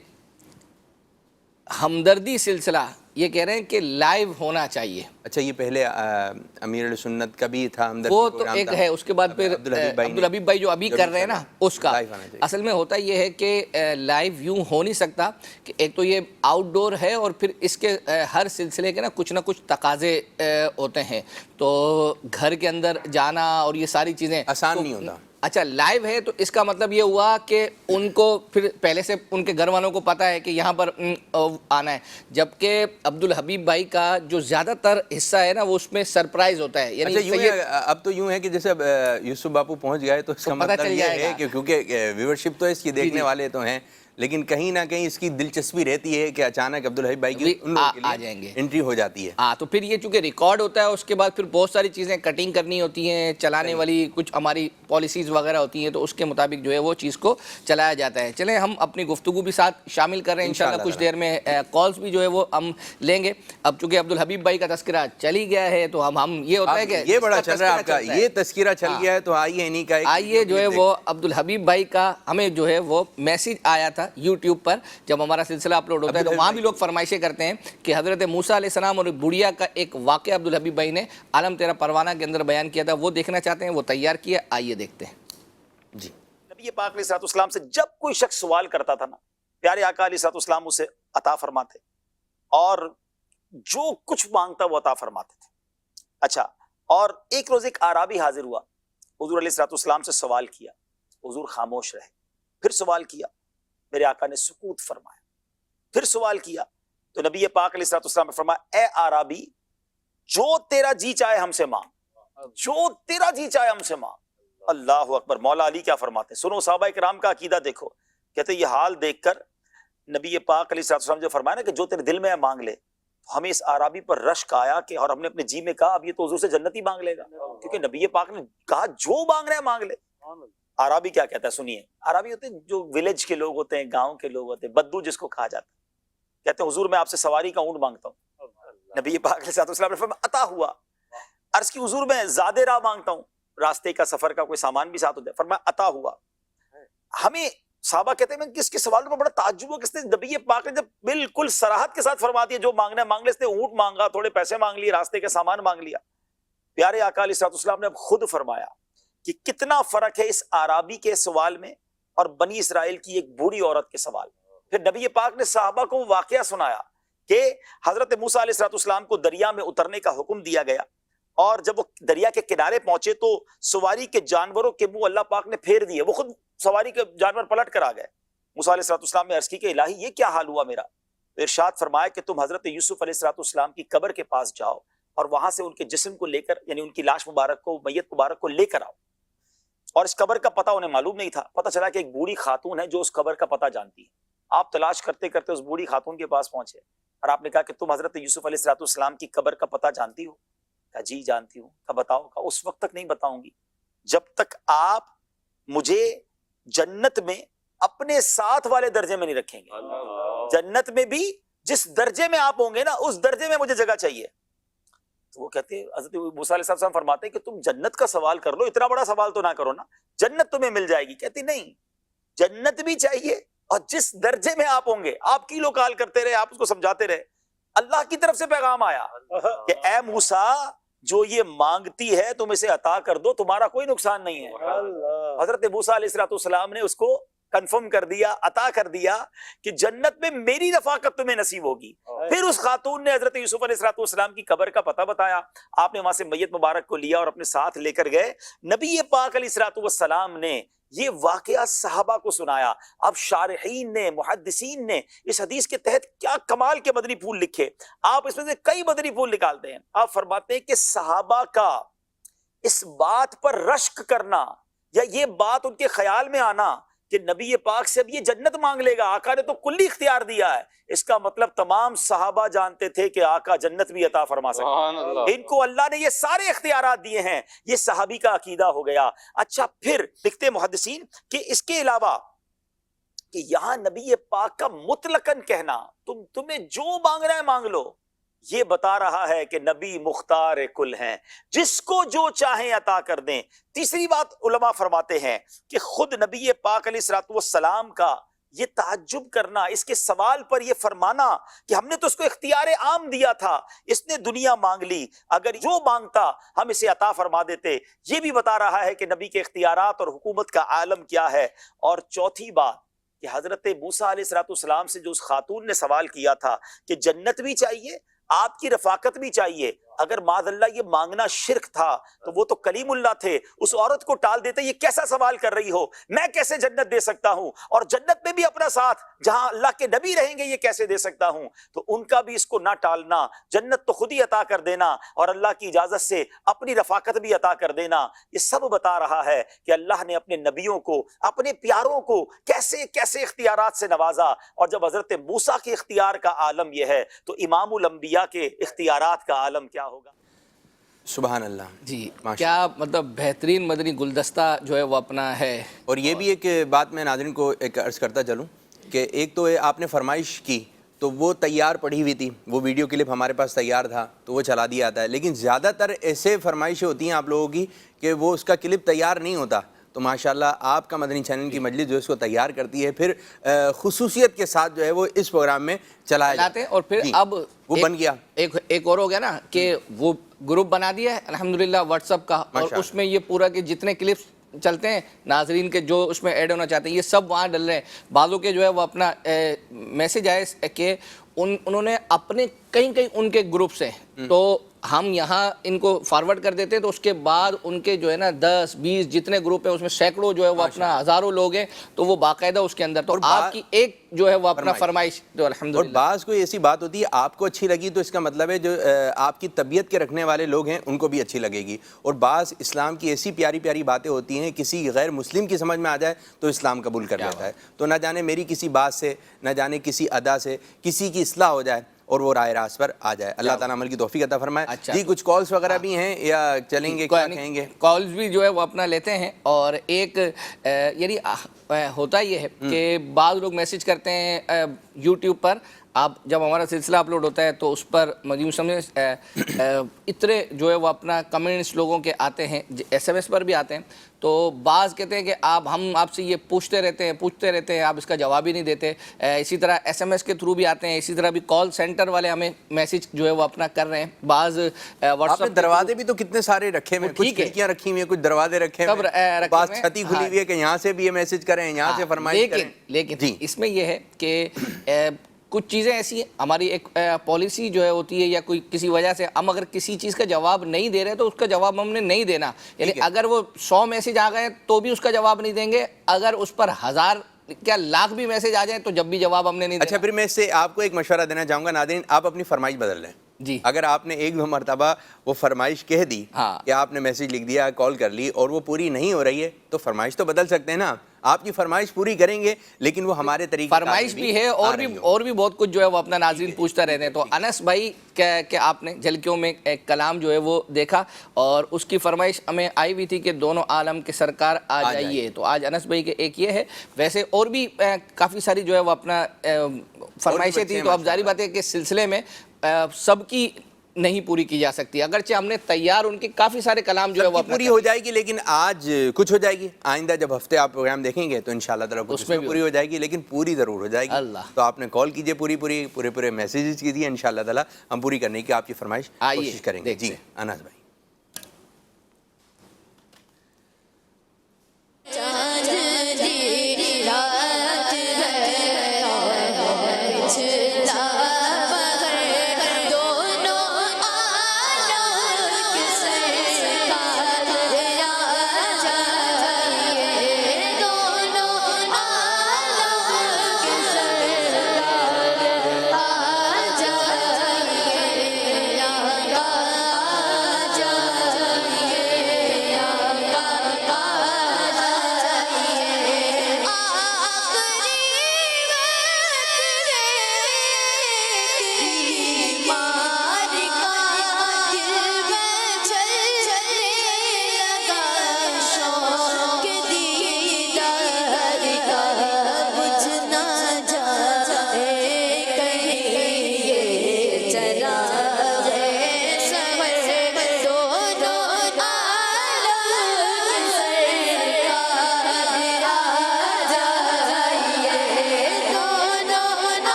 ہمدردی سلسلہ یہ کہہ رہے ہیں کہ لائیو ہونا چاہیے. اچھا یہ پہلے امیر السنت کا بھی تھا ہمدردی وہ تو ایک ہے, اس کے بعد پھر عبدالحبیب بھائی جو ابھی کر رہے ہیں نا اس کا. اصل میں ہوتا یہ ہے کہ لائیو یوں ہو نہیں سکتا کہ ایک تو یہ آؤٹ ڈور ہے اور پھر اس کے ہر سلسلے کے نا کچھ نہ کچھ تقاضے ہوتے ہیں, تو گھر کے اندر جانا اور یہ ساری چیزیں آسان نہیں ہوتا. اچھا لائیو ہے تو اس کا مطلب یہ ہوا کہ ان کو پھر پہلے سے ان کے گھر والوں کو پتہ ہے کہ یہاں پر آنا ہے, جبکہ عبدالحبیب بھائی کا جو زیادہ تر حصہ ہے نا وہ اس میں سرپرائز ہوتا ہے. یعنی اب تو یوں ہے کہ جیسے اب یوسف باپو پہنچ گئے تو اس کا مطلب یہ ہے کہ کیونکہ ویورشپ تو اس کی دیکھنے والے تو ہیں, لیکن کہیں نہ کہیں اس کی دلچسپی رہتی ہے کہ اچانک عبدالحبیب بھائی کی ان لوگوں کے لیے انٹری ہو جاتی ہے. ہاں تو پھر یہ چونکہ ریکارڈ ہوتا ہے, اس کے بعد پھر بہت ساری چیزیں کٹنگ کرنی ہوتی ہیں, چلانے والی کچھ ہماری پالیسیز وغیرہ ہوتی ہیں, تو اس کے مطابق جو ہے وہ چیز کو چلایا جاتا ہے. چلیں ہم اپنی گفتگو بھی ساتھ شامل کر رہے ہیں انشاءاللہ کچھ دیر میں, کالز بھی جو ہے وہ ہم لیں گے. اب چونکہ عبدالحبیب بھائی کا تذکرہ چل ہی گیا ہے تو ہم یہ ہوتا ہے کہ یہ بڑا چل رہا ہے آپ کا, یہ تذکرہ چل گیا ہے تو آئیے انہی کا آئیے جو ہے وہ عبدالحبیب بھائی کا ہمیں جو ہے وہ میسیج آیا تھا یوٹیوب پر جب ہمارا سلسلہ اپلوڈ ہوتا ہے, تو وہاں بھی لوگ فرمائشیں کرتے ہیں کہ حضرت موسیٰ علیہ السلام اور بڑھیا کا ایک واقعہ عبدالحبیب بھائی نے عالم تیرا پروانہ کے اندر بیان کیا تھا, وہ دیکھنا چاہتے ہیں, وہ تیار کیا, آئیے دیکھتے ہیں. جی نبی پاک علیہ السلام سے جب کوئی شخص سوال کرتا تھا نا, پیارے آقا علیہ السلام اسے عطا فرماتے اور جو کچھ مانگتا وہ عطا فرماتے تھے. اچھا, اور ایک روز ایک اعرابی حاضر ہوا, حضور علیہ السلام سے سوال کیا, حضور خاموش رہے, پھر سوال کیا, میرے آقا نے سکوت فرمایا, پھر سوال کیا تو نبی پاک علیہ السلام نے فرمایا, اے اعرابی جو تیرا جی چاہے ہم سے مانگ, جو تیرا جی چاہے ہم سے مانگ. اللہ اکبر. مولا علی کیا فرماتے ہیں, سنو صحابہ کرام کا عقیدہ دیکھو. کہتے یہ حال دیکھ کر نبی پاک علیہ السلام جو فرمایا نا کہ جو تیرے دل میں ہے مانگ لے, ہمیں اس اعرابی پر رشک آیا کہ, اور ہم نے اپنے جی میں کہا اب یہ تو حضور سے جنت ہی مانگ لے گا, کیونکہ نبی پاک نے کہا جو مانگ رہے ہیں مانگ لے. عربی کیا کہتا ہے سنیے. عربی ہوتے ہیں جو ولیج کے لوگ ہوتے ہیں, گاؤں کے لوگ ہوتے ہیں, بدو جس کو کہا جاتا ہے. کہتے ہیں حضور میں آپ سے سواری کا اونٹ مانگتا ہوں. نبی پاک علیہ السلام نے فرمایا عطا ہوا. عرض کی حضور میں زیادہ راہ مانگتا ہوں, راستے کا سفر کا کوئی سامان بھی ساتھ ہو جائے. فرمایا عطا ہوا. ہمیں صحابہ کہتے ہیں کس کے سوال پر بڑا تعجب ہوا, کس نے نبی پاک نے جب بالکل صراحت کے ساتھ فرما دیا جو مانگنا ہے مانگ لے. اس نے اونٹ مانگا, تھوڑے پیسے مانگ لیے, راستے کا سامان مانگ لیا. پیارے آقا علیہ السلام نے اب خود فرمایا کہ کتنا فرق ہے اس اعرابی کے سوال میں اور بنی اسرائیل کی ایک بوڑھی عورت کے سوال میں. پھر نبی پاک نے صحابہ کو واقعہ سنایا کہ حضرت موسیٰ علیہ السلام کو دریا میں اترنے کا حکم دیا گیا, اور جب وہ دریا کے کنارے پہنچے تو سواری کے جانوروں کے منہ اللہ پاک نے پھیر دیے, وہ خود سواری کے جانور پلٹ کر آ گئے. موسیٰ علیہ السلام نے عرض کی کہ الہی یہ کیا حال ہوا میرا. ارشاد فرمایا کہ تم حضرت یوسف علیہ السلام کی قبر کے پاس جاؤ اور وہاں سے ان کے جسم کو لے کر, یعنی ان کی لاش مبارک کو, میت مبارک کو لے کر آؤ. اور اس قبر کا پتہ انہیں معلوم نہیں تھا. پتہ چلا کہ ایک بوڑھی خاتون ہے جو اس قبر کا پتہ جانتی ہے. آپ تلاش کرتے کرتے اس بوڑھی خاتون کے پاس پہنچے اور آپ نے کہا کہ تم حضرت یوسف علیہ السلام کی قبر کا پتہ جانتی ہو؟ کہا جی جانتی ہوں. کہا بتاؤ. کہا اس وقت تک نہیں بتاؤں گی جب تک آپ مجھے جنت میں اپنے ساتھ والے درجے میں نہیں رکھیں گے. جنت میں بھی جس درجے میں آپ ہوں گے نا اس درجے میں مجھے جگہ چاہیے. تو وہ کہتے ہیں, حضرت موسیٰ علیہ السلام فرماتے ہیں کہ تم جنت کا سوال کر لو, اتنا بڑا سوال تو نہ کرو نا, جنت تمہیں مل جائے گی. کہتی نہیں, جنت بھی چاہیے اور جس درجے میں آپ ہوں گے. آپ کی لوکال کرتے رہے, آپ اس کو سمجھاتے رہے. اللہ کی طرف سے پیغام آیا کہ اے موسیٰ جو یہ مانگتی ہے تم اسے عطا کر دو, تمہارا کوئی نقصان نہیں ہے. حضرت موسیٰ علیہ السلام نے اس کو کنفرم کر دیا, عطا کر دیا کہ جنت میں میری رفاقت تمہیں نصیب ہوگی. پھر اس خاتون نے حضرت یوسف علیہ السلام کی قبر کا پتہ بتایا. آپ نے وہاں سے میت مبارک کو لیا اور اپنے ساتھ لے کر گئے. نبی پاک علیہ السلام نے یہ واقعہ صحابہ کو سنایا. اب شارحین نے, محدثین نے اس حدیث کے تحت کیا کمال کے مدنی پھول لکھے. آپ اس میں سے کئی مدنی پھول نکالتے ہیں. آپ فرماتے ہیں کہ صحابہ کا اس بات پر رشک کرنا یا یہ بات ان کے خیال میں آنا کہ نبی پاک سے اب یہ جنت مانگ لے گا, آقا نے تو کلی اختیار دیا ہے, اس کا مطلب تمام صحابہ جانتے تھے کہ آقا جنت بھی عطا فرما سکتے. ان کو اللہ نے یہ سارے اختیارات دیے ہیں. یہ صحابی کا عقیدہ ہو گیا. اچھا پھر لکھتے محدثین کہ اس کے علاوہ کہ یہاں نبی پاک کا مطلقاً کہنا تمہیں جو مانگنا ہے مانگ لو، یہ بتا رہا ہے کہ نبی مختار کل ہیں، جس کو جو چاہیں عطا کر دیں۔ تیسری بات علماء فرماتے ہیں کہ خود نبی پاک علیہ الصلوۃ والسلام کا یہ تعجب کرنا، اس کے سوال پر یہ فرمانا کہ ہم نے تو اس کو اختیار عام دیا تھا، اس نے دنیا مانگ لی، اگر جو مانگتا ہم اسے عطا فرما دیتے، یہ بھی بتا رہا ہے کہ نبی کے اختیارات اور حکومت کا عالم کیا ہے۔ اور چوتھی بات کہ حضرت موسیٰ علیہ الصلوۃ والسلام سے جو اس خاتون نے سوال کیا تھا کہ جنت بھی چاہیے، آپ کی رفاقت بھی چاہیے، اگر معاذ اللہ یہ مانگنا شرک تھا تو وہ تو کلیم اللہ تھے، اس عورت کو ٹال دیتے، یہ کیسا سوال کر رہی ہو، میں کیسے جنت دے سکتا ہوں، اور جنت میں بھی اپنا ساتھ جہاں اللہ کے نبی رہیں گے یہ کیسے دے سکتا ہوں۔ تو ان کا بھی اس کو نہ ٹالنا، جنت تو خود ہی عطا کر دینا اور اللہ کی اجازت سے اپنی رفاقت بھی عطا کر دینا، یہ سب بتا رہا ہے کہ اللہ نے اپنے نبیوں کو، اپنے پیاروں کو کیسے کیسے اختیارات سے نوازا۔ اور جب حضرت موسیٰ کے اختیار کا عالم یہ ہے تو امام الانبیاء کے اختیارات کا عالم کیا ہوگا؟ سبحان اللہ جی، کیا مطلب بہترین مدنی گلدستہ جو ہے وہ اپنا ہے۔ اور یہ بھی ایک بات میں ناظرین کو ایک عرض کرتا چلوں کہ ایک تو آپ نے فرمائش کی تو وہ تیار پڑھی ہوئی تھی، وہ ویڈیو کلپ ہمارے پاس تیار تھا تو وہ چلا دیا جاتا ہے، لیکن زیادہ تر ایسے فرمائشیں ہوتی ہیں آپ لوگوں کی کہ وہ اس کا کلپ تیار نہیں ہوتا، تو ماشاءاللہ آپ کا مدنی چینل کی مجلس جو ہے اس کو تیار کرتی ہے، پھر خصوصیت کے ساتھ جو ہے وہ اس پروگرام میں چلایا جاتا ہے۔ اور پھر اب وہ بن گیا ایک اور ہو گیا نا کہ وہ گروپ بنا دیا ہے الحمدللہ واٹس ایپ کا، اور اس میں یہ پورا کہ جتنے کلپس چلتے ہیں ناظرین کے جو اس میں ایڈ ہونا چاہتے ہیں یہ سب وہاں ڈل رہے ہیں۔ بعضوں کے جو ہے وہ اپنا میسج آئے کہ انہوں نے اپنے کئی ان کے گروپس ہیں تو ہم یہاں ان کو فارورڈ کر دیتے ہیں، تو اس کے بعد ان کے جو ہے نا 10 20 جتنے گروپ ہیں اس میں سینکڑوں جو ہے وہ اپنا ہزاروں لوگ ہیں، تو وہ باقاعدہ اس کے اندر تو آپ کی ایک جو ہے وہ اپنا فرمائش جو الحمدللہ۔ اور بعض کوئی ایسی بات ہوتی ہے آپ کو اچھی لگی تو اس کا مطلب ہے جو آپ کی طبیعت کے رکھنے والے لوگ ہیں ان کو بھی اچھی لگے گی، اور بعض اسلام کی ایسی پیاری پیاری باتیں ہوتی ہیں کسی غیر مسلم کی سمجھ میں آ جائے تو اسلام قبول کر لیتا ہے، تو نہ جانے میری کسی بات سے، نہ جانے کسی ادا سے کسی کی اصلاح ہو جائے اور وہ رائے راست پر آ جائے۔ اللہ تعالیٰ عمل کی توفیق عطا فرمائے۔ جی کچھ کالز وغیرہ بھی ہیں یا چلیں گے، کیا کہیں گے؟ کالز بھی جو ہے وہ اپنا لیتے ہیں، اور ایک یعنی ہوتا یہ ہے کہ بعض لوگ میسج کرتے ہیں یوٹیوب پر، آپ جب ہمارا سلسلہ اپلوڈ ہوتا ہے تو اس پر یوں سمجھیں اتنے جو ہے وہ اپنا کمنٹس لوگوں کے آتے ہیں، ایس ایم ایس پر بھی آتے ہیں، تو بعض کہتے ہیں کہ ہم آپ سے یہ پوچھتے رہتے ہیں آپ اس کا جواب ہی نہیں دیتے، اسی طرح ایس ایم ایس کے تھرو بھی آتے ہیں، اسی طرح بھی کال سینٹر والے ہمیں میسج جو ہے وہ اپنا کر رہے ہیں، بعض واٹس ایپ دروازے بھی تو کتنے سارے رکھے ہوئے ہیں، کچھ کھڑکیاں رکھی ہوئی ہیں، کچھ دروازے رکھے ہوئے ہیں، بعض چھتی کھلی ہوئی ہے کہ یہاں سے بھی یہ میسج کریں، یہاں سے فرمائش کریں۔ لیکن اس میں یہ ہے کہ کچھ چیزیں ایسی ہیں، ہماری ایک پالیسی جو ہے ہوتی ہے، یا کوئی کسی وجہ سے ہم اگر کسی چیز کا جواب نہیں دے رہے تو اس کا جواب ہم نے نہیں دینا، یعنی اگر وہ 100 میسج آ گئے تو بھی اس کا جواب نہیں دیں گے، اگر اس پر 1000 کیا لاکھ بھی میسج آ جائیں تو جب بھی جواب ہم نے نہیں دینا۔ اچھا، پھر میں اس سے آپ کو ایک مشورہ دینا چاہوں گا، ناظرین آپ اپنی فرمائش بدل لیں۔ جی، اگر آپ نے 1-2 مرتبہ وہ فرمائش کہہ دی کہ آپ نے میسج لکھ دیا، کال کر لی اور وہ پوری نہیں ہو رہی ہے تو فرمائش تو بدل سکتے ہیں نا، آپ کی فرمائش پوری کریں گے لیکن وہ ہمارے طریقے فرمائش بھی ہے اور بھی بہت کچھ جو ہے وہ اپنا ناظرین پوچھتا رہتے ہیں۔ تو انس بھائی کہ آپ نے جھلکیوں میں ایک کلام جو ہے وہ دیکھا اور اس کی فرمائش ہمیں آئی ہوئی تھی کہ دونوں عالم کے سرکار آ جائیے، تو آج انس بھائی کے ایک یہ ہے، ویسے اور بھی کافی ساری جو ہے وہ اپنا فرمائشیں تھیں، تو اب ظاہری بات ہے کہ سلسلے میں سب کی نہیں پوری کی جا سکتی، اگرچہ ہم نے تیار ان کے کافی سارے کلام جو ہے وہ پوری ہو جائے گی، لیکن آج کچھ ہو جائے گی، آئندہ جب ہفتے آپ پروگرام دیکھیں گے تو انشاءاللہ تعالیٰ کچھ میں پوری ہو جائے گی، لیکن پوری ضرور ہو جائے گی۔ تو آپ نے کال کیجئے، پورے میسیجز کیجئے، انشاءاللہ تعالیٰ ہم پوری کرنے کی آپ کی فرمائش کوشش کریں گے۔ جی انس بھائی۔ آ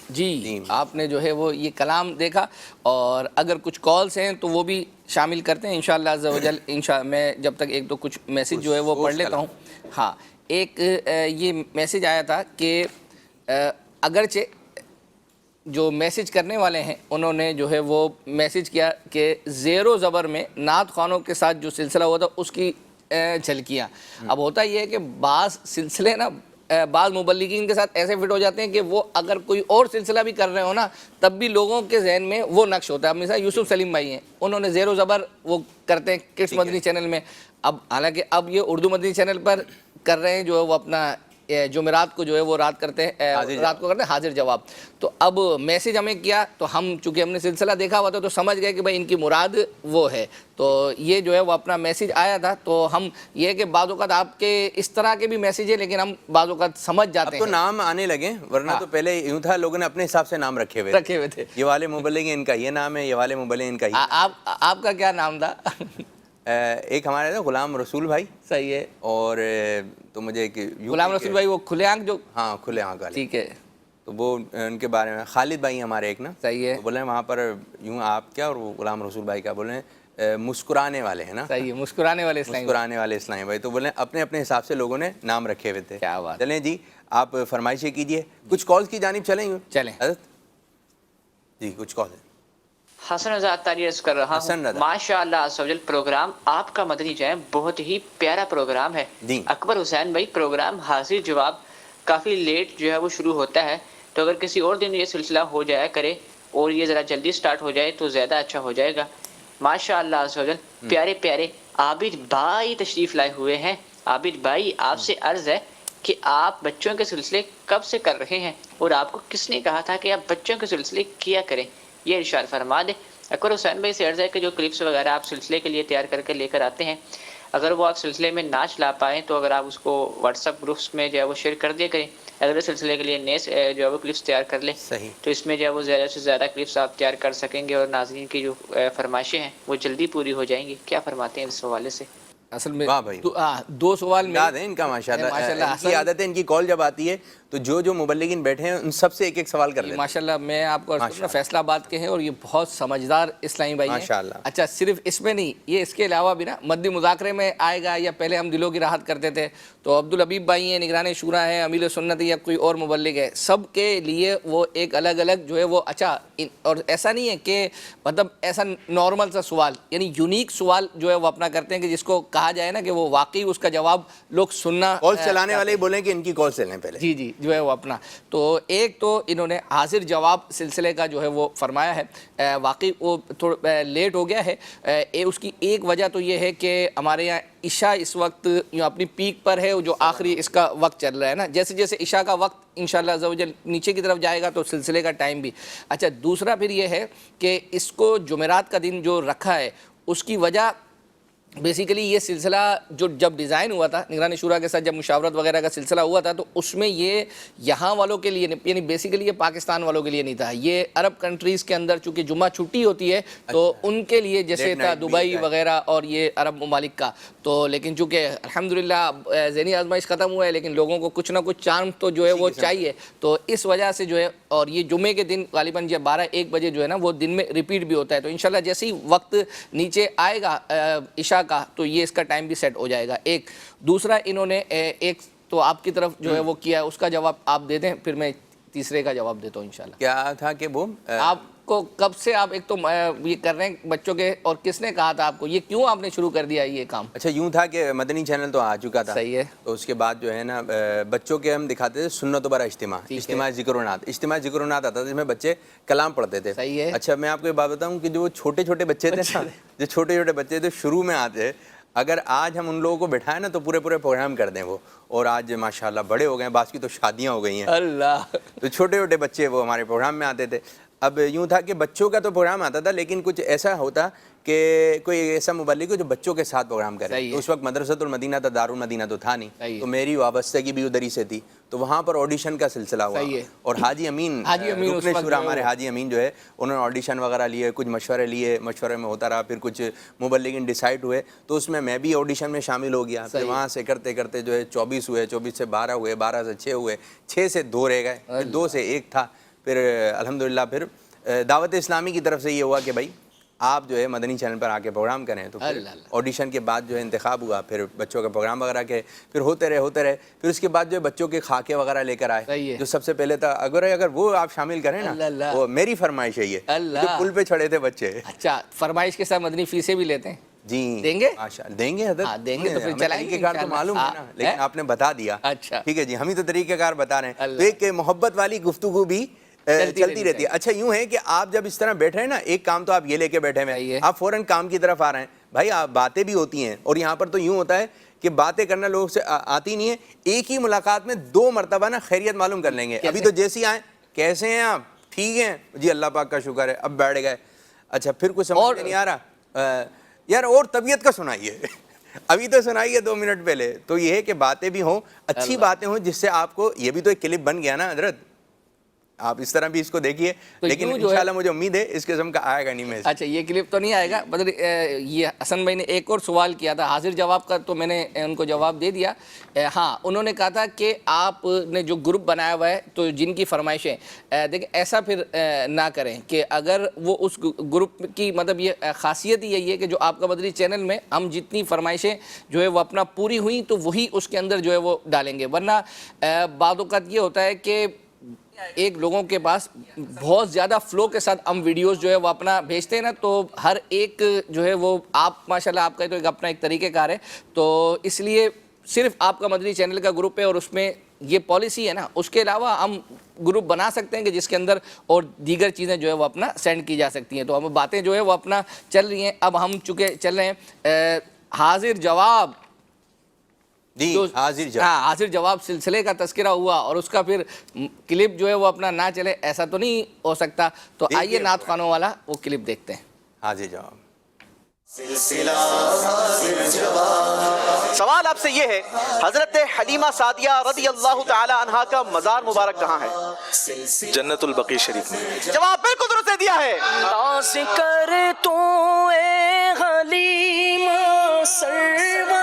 جی آپ نے جو ہے وہ یہ کلام دیکھا، اور اگر کچھ کالز ہیں تو وہ بھی شامل کرتے ہیں انشاءاللہ عز و جل. میں جب تک ایک دو کچھ میسیج جو ہے وہ پڑھ لیتا ہوں. ہاں، ایک یہ میسیج آیا تھا کہ اگرچہ جو میسیج کرنے والے ہیں انہوں نے جو ہے وہ میسیج کیا کہ زیر و زبر میں نعت خوانوں کے ساتھ جو سلسلہ ہوا تھا اس کی جھلکیاں. اب ہوتا یہ ہے کہ بعض سلسلے نا بعض مبلغین کے ساتھ ایسے فٹ ہو جاتے ہیں کہ وہ اگر کوئی اور سلسلہ بھی کر رہے ہو نا تب بھی لوگوں کے ذہن میں وہ نقش ہوتا ہے. اب مثلا یوسف سلیم بھائی ہیں، انہوں نے زیر و زبر وہ کرتے ہیں کڈس مدنی چینل میں. اب حالانکہ اب یہ اردو مدنی چینل پر کر رہے ہیں جو ہے وہ اپنا جمعرات کو جو ہے وہ رات کرتے ہیں، رات کو کرتے ہیں حاضر جواب. تو اب میسیج ہمیں کیا تو ہم چونکہ ہم نے سلسلہ دیکھا ہوا تھا تو سمجھ گئے کہ بھائی ان کی مراد وہ ہے. تو یہ جو ہے وہ اپنا میسیج آیا تھا. تو ہم یہ کہ بعض اوقات آپ کے اس طرح کے بھی میسیج ہیں لیکن ہم بعض اوقات سمجھ جاتے ہیں. اب تو نام آنے لگے، ورنہ تو پہلے یوں تھا لوگوں نے اپنے حساب سے نام رکھے ہوئے تھے. یہ والے مبلغ ہیں ان کا یہ نام ہے، یہ والے مبلغ ان کا یہ. آپ کا کیا نام تھا؟ ایک ہمارے تھا غلام رسول بھائی. صحیح ہے. اور تو مجھے غلام رسول بھائی وہ کھلے آنکھ جو، ہاں کھلے آنکھ والے. ٹھیک ہے. تو وہ ان کے بارے میں خالد بھائی ہمارے ایک نا. صحیح ہے. بولے وہاں پر یوں آپ کیا اور وہ غلام رسول بھائی کا بولے مسکرانے والے ہیں نا. صحیح ہے، مسکرانے والے اسلامی، مسکرانے والے اسلامی بھائی. تو بولے اپنے اپنے حساب سے لوگوں نے نام رکھے ہوئے تھے. کیا بات. چلیں جی آپ فرمائشیں کیجئے. کچھ کالز کی جانب چلیں حضرت جی. کچھ کال ہے. حسن رضا تاری عرض کر رہا ہوں. ماشاء اللہ عز و جل پروگرام آپ کا مدنی جام بہت ہی پیارا پروگرام ہے. اکبر حسین بھائی پروگرام حاضر جواب کافی لیٹ جو ہے وہ شروع ہوتا ہے، تو اگر کسی اور دن یہ سلسلہ ہو جایا کرے اور یہ ذرا جلدی سٹارٹ ہو جائے تو زیادہ اچھا ہو جائے گا. ماشاء اللہ عز و جل پیارے پیارے عابد بھائی تشریف لائے ہوئے ہیں. عابد بھائی آپ سے عرض ہے کہ آپ بچوں کے سلسلے کب سے کر رہے ہیں اور آپ کو کس نے کہا تھا کہ آپ بچوں کے سلسلے کیا کریں، یہ ارشاد فرما دیں. اکبر حسین بھائی سے عرض ہے کہ جو کلپس وغیرہ آپ سلسلے کے لیے تیار کر کے لے کر آتے ہیں اگر وہ آپ سلسلے میں نہ چلا پائیں تو اگر آپ اس کو واٹس ایپ گروپس میں جو ہے وہ شیئر کر دیا کریں. اگلے سلسلے کے لیے نئے جو ہے وہ کلپس تیار کر لیں تو اس میں جو ہے وہ زیادہ سے زیادہ کلپس آپ تیار کر سکیں گے اور ناظرین کی جو فرمائشیں ہیں وہ جلدی پوری ہو جائیں گی. کیا فرماتے ہیں اس حوالے سے؟ اصل میں دو سوال میں یاد ہے ان کا ماشاءاللہ. ان کی عادت ہے ان کی کال جب آتی ہے تو جو مبلغین بیٹھے ہیں ان سب سے ایک ایک سوال کر لیتے ہیں. ماشاءاللہ میں آپ کو فیصلہ آباد کے ہیں اور یہ بہت سمجھدار اسلامی بھائی ہیں ماشاءاللہ. اچھا صرف اس میں نہیں، یہ اس کے علاوہ بھی نا مدنی مذاکرے میں آئے گا یا پہلے ہم دلوں کی راحت کرتے تھے تو عبدالحبیب بھائی ہیں، نگران شورا ہیں، امیر سنت یا کوئی اور مبلغ ہے، سب کے لیے وہ ایک الگ الگ جو ہے وہ اچھا. اور ایسا نہیں ہے کہ مطلب ایسا نارمل سا سوال، یعنی یونیک سوال جو ہے وہ اپنا کرتے ہیں کہ جس کو کہا جائے نا کہ وہ واقعی اس کا جواب لوگ سننا. کال چلانے والے بولیں کہ ان کی کال سے لیں پہلے. جی جی جو ہے وہ اپنا. تو ایک تو انہوں نے حاضر جواب سلسلے کا جو ہے وہ فرمایا ہے، واقعی وہ تھوڑا لیٹ ہو گیا ہے. اس کی ایک وجہ تو یہ ہے کہ ہمارے یہاں عشاء اس وقت اپنی پیک پر ہے، جو آخری اس کا وقت چل رہا ہے نا. جیسے جیسے عشاء کا وقت انشاءاللہ عز و جل نیچے کی طرف جائے گا تو سلسلے کا ٹائم بھی. اچھا دوسرا پھر یہ ہے کہ اس کو جمعرات کا دن جو رکھا ہے اس کی وجہ بیسیکلی یہ سلسلہ جو جب ڈیزائن ہوا تھا نگران شورا کے ساتھ جب مشاورت وغیرہ کا سلسلہ ہوا تھا تو اس میں یہ یہاں والوں کے لیے یعنی بیسیکلی یہ پاکستان والوں کے لیے نہیں تھا، یہ عرب کنٹریز کے اندر چونکہ جمعہ چھٹی ہوتی ہے تو ان کے لیے جیسے تھا دبئی وغیرہ اور یہ عرب ممالک کا. تو لیکن چونکہ الحمدللہ ذہنی آزمائش ختم ہوا ہے لیکن لوگوں کو کچھ نہ کچھ چارم تو جو ہے وہ چاہیے، تو اس وجہ سے جو ہے اور یہ جمعے کے دن غالباً جب 12-1 بجے جو ہے نا وہ دن میں ریپیٹ بھی ہوتا ہے. تو انشاءاللہ جیسے ہی وقت نیچے آئے گا عشاء کا تو یہ اس کا ٹائم بھی سیٹ ہو جائے گا. ایک دوسرا انہوں نے ایک تو آپ کی طرف جو ہے وہ کیا اس کا جواب آپ دے دیں پھر میں تیسرے کا جواب دیتا ہوں انشاءاللہ. کیا تھا کہ وہ آپ کو کب سے آپ ایک تو یہ کر رہے ہیں بچوں کے اور کس نے کہا تھا آپ کو یہ کیوں آپ نے شروع کر دیا یہ کام؟ اچھا یوں تھا کہ مدنی چینل تو آ چکا تھا. صحیح ہے. تو اس کے بعد جو ہے نا بچوں کے ہم دکھاتے تھے سنت و برا اجتماع ذکر و نعت. اجتماع ذکر و نعت آتا تھا جس میں بچے کلام پڑھتے تھے. صحیح ہے. اچھا میں آپ کو یہ بات بتاؤں کہ جو چھوٹے چھوٹے بچے تھے نا جو چھوٹے چھوٹے بچے تھے شروع میں آتے اگر آج ہم ان لوگوں کو بٹھائیں نا تو پورے پروگرام کر دیں وہ. اور آج ماشاءاللہ بڑے ہو گئے ہیں، بعض کی تو شادیاں ہو گئی ہیں. اللہ. تو چھوٹے چھوٹے بچے وہ ہمارے پروگرام میں آتے تھے. اب یوں تھا کہ بچوں کا تو پروگرام آتا تھا لیکن کچھ ایسا ہوتا کہ کوئی ایسا مبلغ ہو جو بچوں کے ساتھ پروگرام کرے. تو اس وقت مدرسۃ المدینہ تھا، دارالمدینہ تو تھا نہیں، تو میری وابستگی بھی ادھر ہی سے تھی. تو وہاں پر آڈیشن کا سلسلہ ہوا اور حاجی امین رکن شورا ہمارے حاجی امین جو ہے انہوں نے آڈیشن وغیرہ لیے، کچھ مشورے لیے، مشورے میں ہوتا رہا، پھر کچھ مبلغین ڈیسائیڈ ہوئے تو اس میں بھی آڈیشن میں شامل ہو گیا. پھر وہاں سے کرتے کرتے جو ہے 24 ہوئے، 24 سے 12 ہوئے، 12 سے 6 ہوئے، 6 سے 2 رہ گئے، 2 سے 1 تھا. پھر الحمدللہ پھر دعوت اسلامی کی طرف سے یہ ہوا کہ بھائی آپ جو ہے مدنی چینل پر آ کے پروگرام کریں. تو پھر آڈیشن کے بعد جو ہے انتخاب ہوا, پھر بچوں کا پروگرام وغیرہ کے پھر ہوتے رہے. پھر اس کے بعد جو ہے بچوں کے خاکے وغیرہ لے کر آئے, جو سب سے پہلے تھا. اگر وہ آپ شامل کریں نا, وہ میری فرمائش ہے یہ, جو پل پہ چڑھے تھے بچے. اچھا, فرمائش کے ساتھ مدنی فیسیں بھی لیتے ہیں؟ جی دیں گے, دیں گے حضرت, دیں گے. تو پھر چلائیں طریقہ کار تو معلوم ہے نا, لیکن آپ نے بتا دیا. اچھا ٹھیک ہے جی, ہم ہی تو طریقہ کار بتا رہے ہیں. تو ایک محبت والی گفتگو بھی چلتی رہتی ہے. اچھا یوں ہے کہ آپ جب اس طرح بیٹھے ہیں نا, ایک کام تو آپ یہ لے کے بیٹھے ہوئے, آپ فوراً کام کی طرف آ رہے ہیں. بھائی آپ باتیں بھی ہوتی ہیں, اور یہاں پر تو یوں ہوتا ہے کہ باتیں کرنا لوگوں سے آتی نہیں ہے. ایک ہی ملاقات میں 2 مرتبہ نا خیریت معلوم کر لیں گے. ابھی تو جیسے آئیں, کیسے ہیں آپ, ٹھیک ہیں جی, اللہ پاک کا شکر ہے, اب بیٹھ گئے. اچھا پھر کچھ سمجھ نہیں آ رہا یار, اور طبیعت کا سنائیے, ابھی تو سنائیے 2 منٹ پہلے. تو یہ ہے کہ باتیں بھی ہوں, اچھی باتیں ہوں, جس سے آپ کو یہ بھی تو ایک کلپ بن گیا نا حضرت. آپ اس طرح بھی اس کو دیکھیے, لیکن انشاءاللہ مجھے امید ہے اس قسم کا آئے گا نہیں میسج. اچھا یہ کلپ تو نہیں آئے گا. یہ حسن بھائی نے ایک اور سوال کیا تھا, حاضر جواب کا, تو میں نے ان کو جواب دے دیا. ہاں, انہوں نے کہا تھا کہ آپ نے جو گروپ بنایا ہوا ہے, تو جن کی فرمائشیں, دیکھیں ایسا پھر نہ کریں کہ اگر وہ اس گروپ کی, مطلب یہ خاصیت ہی یہی ہے کہ جو آپ کا مدنی چینل میں ہم جتنی فرمائشیں جو ہے وہ اپنا پوری ہوئیں, تو وہی اس کے اندر جو ہے وہ ڈالیں گے. ورنہ بعض اوقات یہ ہوتا ہے کہ ایک لوگوں کے پاس بہت زیادہ فلو کے ساتھ ہم ویڈیوز جو ہے وہ اپنا بھیجتے ہیں نا, تو ہر ایک جو ہے وہ, آپ ماشاءاللہ آپ کا تو ایک اپنا ایک طریقہ کار ہے, تو اس لیے صرف آپ کا مدنی چینل کا گروپ ہے اور اس میں یہ پالیسی ہے نا. اس کے علاوہ ہم گروپ بنا سکتے ہیں کہ جس کے اندر اور دیگر چیزیں جو ہے وہ اپنا سینڈ کی جا سکتی ہیں. تو ہم باتیں جو ہے وہ اپنا چل رہی ہیں. اب ہم چونکہ چل رہے ہیں حاضر جواب, حاضر جواب سلسلے کا تذکرہ ہوا, اور اس کا پھر کلپ جو ہے وہ اپنا نہ چلے, ایسا تو نہیں ہو سکتا. تو آئیے نعت خوانوں والا وہ کلپ دیکھتے ہیں. حاضر جواب. سوال آپ سے یہ ہے, حضرت حلیمہ سعدیہ رضی اللہ تعالی عنہا کا مزار مبارک کہاں ہے؟ جنت البقیع شریف میں. جواب بالکل درست دیا ہے. ناز کر تو اے حلیمہ سرور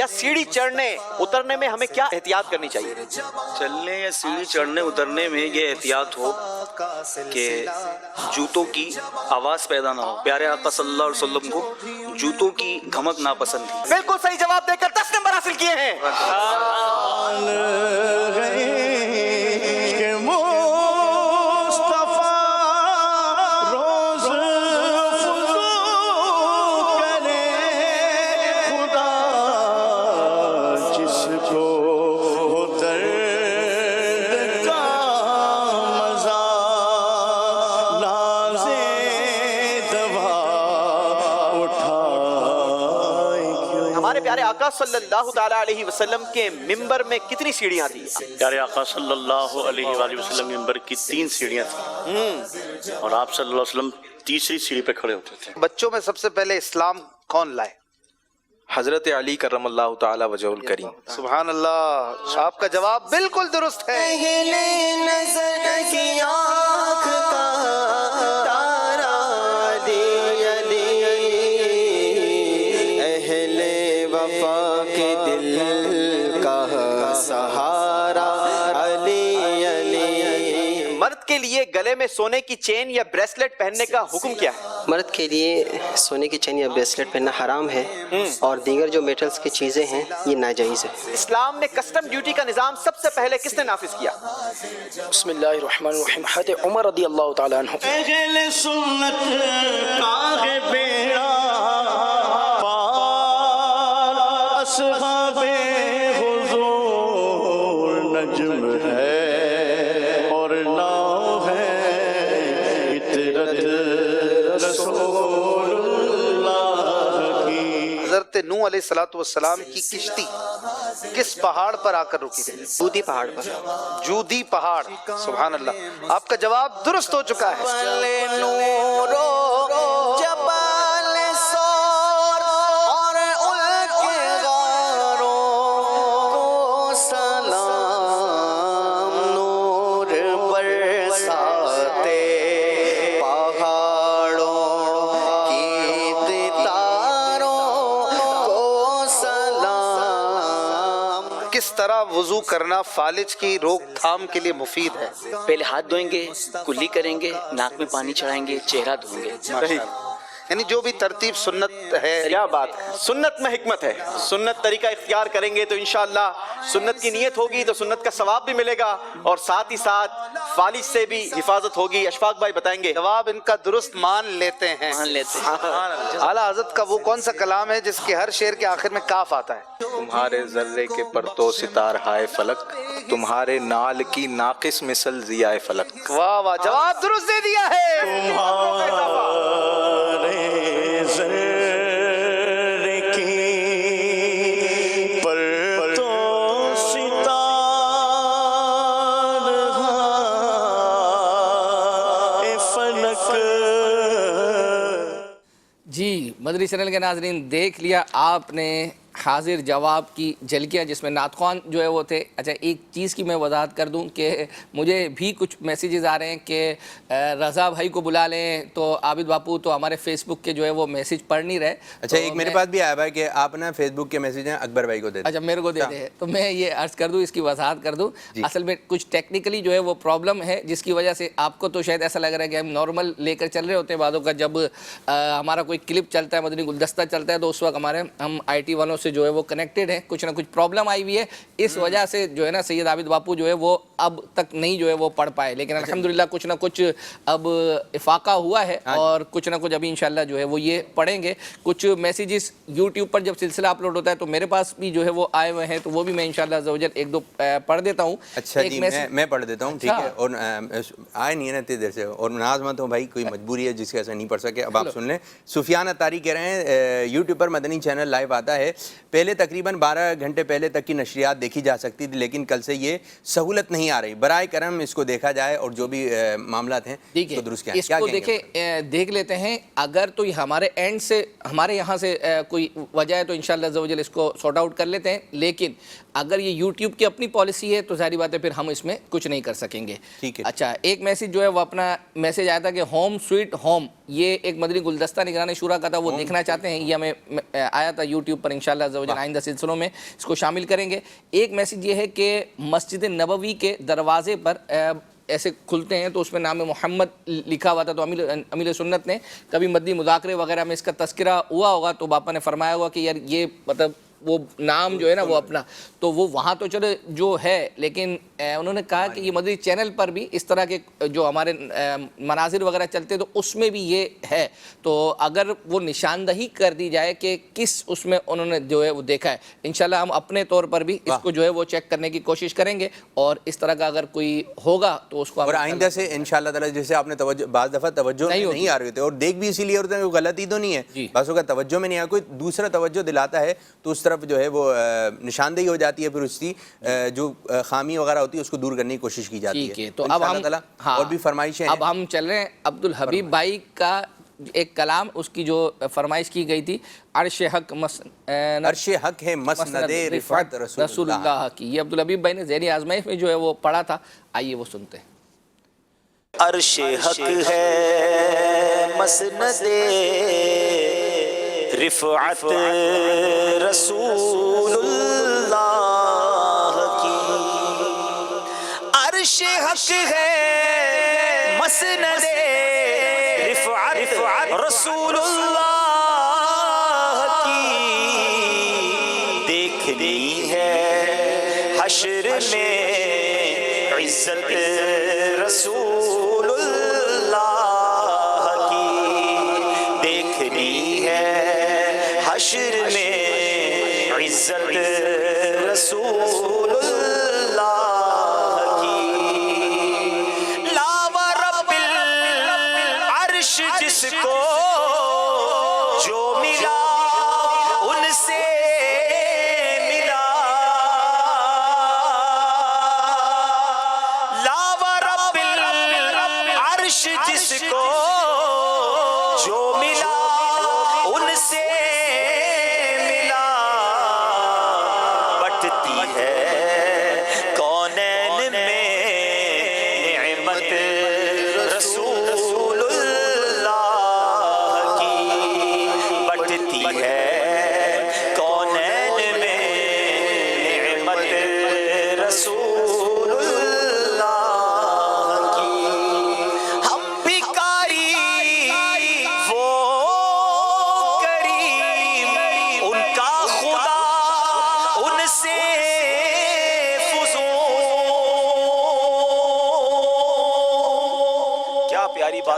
سیڑھی چڑھنے اترنے میں ہمیں کیا احتیاط کرنی چاہیے؟ چلنے یا سیڑھی چڑھنے اترنے میں یہ احتیاط ہو کہ جوتوں کی آواز پیدا نہ ہو. پیارے آقا صلی اللہ علیہ وسلم کو جوتوں کی دھمک ناپسند تھی. بالکل صحیح جواب دے کر 10 نمبر حاصل کیے ہیں. پیارے آقا صلی اللہ تعالی علیہ وسلم کے ممبر میں کتنی سیڑھیاں تھیں؟ پیارے آقا صلی اللہ علیہ وآلہ وسلم ممبر کی 3 سیڑھیاں تھیں, اور آپ صلی اللہ علیہ وسلم تیسری سیڑھی پہ کھڑے ہوتے تھے. بچوں میں سب سے پہلے اسلام کون لائے؟ حضرت علی کرم اللہ تعالی وجہ الکریم. سبحان اللہ, آپ کا جواب بالکل درست ہے. مرد کے لیے گلے میں سونے کی چین یا بریسلیٹ پہننے کا حکم کیا ہے؟ مرد کے لیے سونے کی چین یا بریسلیٹ پہننا حرام ہے, اور دیگر جو میٹلز کی چیزیں ہیں یہ ناجائز ہے. اسلام میں کسٹم ڈیوٹی کا نظام سب سے پہلے کس نے نافذ کیا؟ بسم اللہ الرحمن الرحیم. حضرت عمر رضی اللہ تعالی عنہ. اہل سنت کا بیڑا پار اصحاب حضور نجم ہے اور ناؤ ہے اطرت رسول اللہ کی. حضرت نوح علیہ السلام کی کشتی کس پہاڑ پر آ کر رکی تھی؟ جودی پہاڑ پر. جودی پہاڑ. سبحان اللہ, آپ کا جواب درست ہو چکا ہے. طرح وضو کرنا فالج کی روک تھام کے لیے مفید ہے؟ پہلے ہاتھ دھوئیں گے، کلی کریں گے، ناک میں پانی چڑھائیں گے، چہرہ دھوئیں گے. صحیح. یعنی جو بھی ترتیب سنت ہے. کیا بات ہے، سنت میں حکمت ہے. سنت طریقہ اختیار کریں گے تو انشاءاللہ سنت کی نیت ہوگی تو سنت کا ثواب بھی ملے گا اور ساتھ ہی ساتھ فالج سے بھی حفاظت ہوگی. اشفاق بھائی بتائیں گے. جواب ان کا درست مان لیتے ہیں. اعلیٰ حضرت کا وہ کون سا کلام ہے جس کے ہر شعر کے آخر میں کاف آتا ہے؟ تمہارے ذرے کے پرتو ستار ہائے فلک، تمہارے نال کی ناقص مثل ضیائے فلک. واہ واہ، جواب درست دے دیا ہے. جی مدری چینل کے ناظرین، دیکھ لیا آپ نے حاضر جواب کی جھلکیاں جس میں نعت خوان جو ہے وہ تھے. اچھا ایک چیز کی میں وضاحت کر دوں کہ مجھے بھی کچھ میسیجز آ رہے ہیں کہ رضا بھائی کو بلا لیں تو عابد باپو تو ہمارے فیس بک کے جو ہے وہ میسیج پڑھ نہیں رہے. اچھا ایک میرے پاس بھی آیا ہے کہ آپ نا فیس بک کے میسیج ہیں اکبر بھائی کو دے دیں. اچھا میرے کو دے دیں تو میں یہ عرض کر دوں، اس کی وضاحت کر دوں. اصل میں کچھ ٹیکنیکلی جو ہے وہ پرابلم ہے جس کی وجہ سے آپ کو تو شاید ایسا لگ رہا ہے کہ ہم نارمل لے کر چل رہے ہوتے ہیں. بعدوں کا جب ہمارا کوئی کلپ چلتا ہے، مدنی گلدستہ چلتا ہے، تو اس وقت ہم آئی ٹی والوں سے جو ہے وہ کنیکٹڈ ہیں. کچھ نہ کچھ پرابلم آئی ہوئی ہے، اس وجہ سے جو ہے نا سید عابد باپو جو ہے وہ اب تک نہیں جو ہے وہ پڑھ پائے. لیکن الحمدللہ کچھ نہ کچھ اب افاقہ ہوا ہے اور کچھ نہ کچھ ابھی انشاءاللہ جو ہے وہ یہ پڑھیں گے. کچھ میسیجز یوٹیوب پر جب سلسلہ اپلوڈ ہوتا ہے تو میرے پاس بھی جو ہے وہ آئے ہوئے ہیں، تو وہ بھی میں انشاءاللہ عزوجل ایک دو پڑھ دیتا ہوں. اچھا جی میں پڑھ دیتا ہوں، ٹھیک ہے. اور آئے نہیں ہے نا اتنی دیر سے، اور ناز مت ہو بھائی، کوئی مجبوری ہے جس کے ایسا نہیں پڑھ سکے. اب آپ سن لیں. سفیان اتاری کہہ رہے ہیں یوٹیوب پر مدنی چینل لائیو آتا ہے، پہلے تقریباً 12 گھنٹے پہلے تک کی نشریات دیکھی جا سکتی تھی، لیکن کل سے یہ سہولت نہیں آ رہی. برائے کرم اس کو دیکھا جائے اور جو بھی معاملات ہیں تو درست کیا اس کو دیکھ لیتے ہیں. اگر تو یہ ہمارے اینڈ سے ہمارے یہاں سے کوئی وجہ ہے تو انشاءاللہ عزوجل اس کو سارٹ آؤٹ کر لیتے ہیں. لیکن اگر یہ یوٹیوب کی اپنی پالیسی ہے تو ظاہری بات ہے پھر ہم اس میں کچھ نہیں کر سکیں گے. اچھا ایک میسیج جو ہے وہ اپنا میسیج آیا تھا کہ ہوم سویٹ ہوم، یہ ایک مدنی گلدستہ نگران شورا کا تھا، وہ دیکھنا چاہتے ہیں. یہ ہمیں آیا تھا یوٹیوب پر، انشاءاللہ عزوجل آئندہ سلسلوں میں اس کو شامل کریں گے. ایک میسیج یہ ہے کہ مسجد نبوی کے دروازے پر ایسے کھلتے ہیں تو اس میں نام محمد لکھا ہوا تھا، تو امیر سنت نے کبھی مدنی مذاکرے وغیرہ میں اس کا تذکرہ ہوا ہوگا تو باپا نے فرمایا ہوگا کہ یار یہ مطلب وہ نام جو ہے نا وہ اپنا تو وہ وہاں تو چلو جو ہے، لیکن انہوں نے کہا کہ یہ مدنی چینل پر بھی اس طرح کے جو ہمارے مناظر وغیرہ چلتے تو اس میں بھی یہ ہے. تو اگر وہ نشاندہی کر دی جائے کہ کس اس میں انہوں نے جو ہے وہ دیکھا ہے، انشاءاللہ ہم اپنے طور پر بھی اس کو جو ہے وہ چیک کرنے کی کوشش کریں گے. اور اس طرح کا اگر کوئی ہوگا تو اس کو اور آئندہ سے انشاءاللہ تعالی جیسے آپ نے توجہ بعض دفعہ توجہ نہیں آ رہے ہوتے اور دیکھ بھی اسی لیے ہوتے ہیں، کوئی غلطی تو نہیں ہے، بس کا توجہ میں نہیں آیا، کوئی دوسرا توجہ دلاتا ہے تو اس طرف جو ہے وہ نشاندہی ہو جاتی ہے، پھر اس کی جو خامی وغیرہ ہوتی ہے اس کو دور کرنے کی کوشش کی جاتی ہے. تو اب ہم اور بھی فرمائشیں اب ہم چل رہے ہیں. عبدالحبیب بھائی کا ایک کلام، اس کی جو فرمائش کی گئی تھی، عرش حق ہے مسند رفعت رسول اللہ کی، یہ عبدالحبیب بھائی نے ذہنی آزمائش میں جو ہے وہ پڑھا تھا. آئیے وہ سنتے ہیں. عرش حق ہے مسند رفعت رسول اللہ کی، عرش حق ہے مسند رفعت رسول اللہ کی، دیکھنی ہے حشر میں عزت رسول اللہ کی، دیکھنی ہے حشر میں عزت رسول اللہ کی. لا و رب العرش جس کو جو ملا ان سے ملا، لا و رب العرش جس کو جو ملا ان سے ملا، بٹتی ہے کون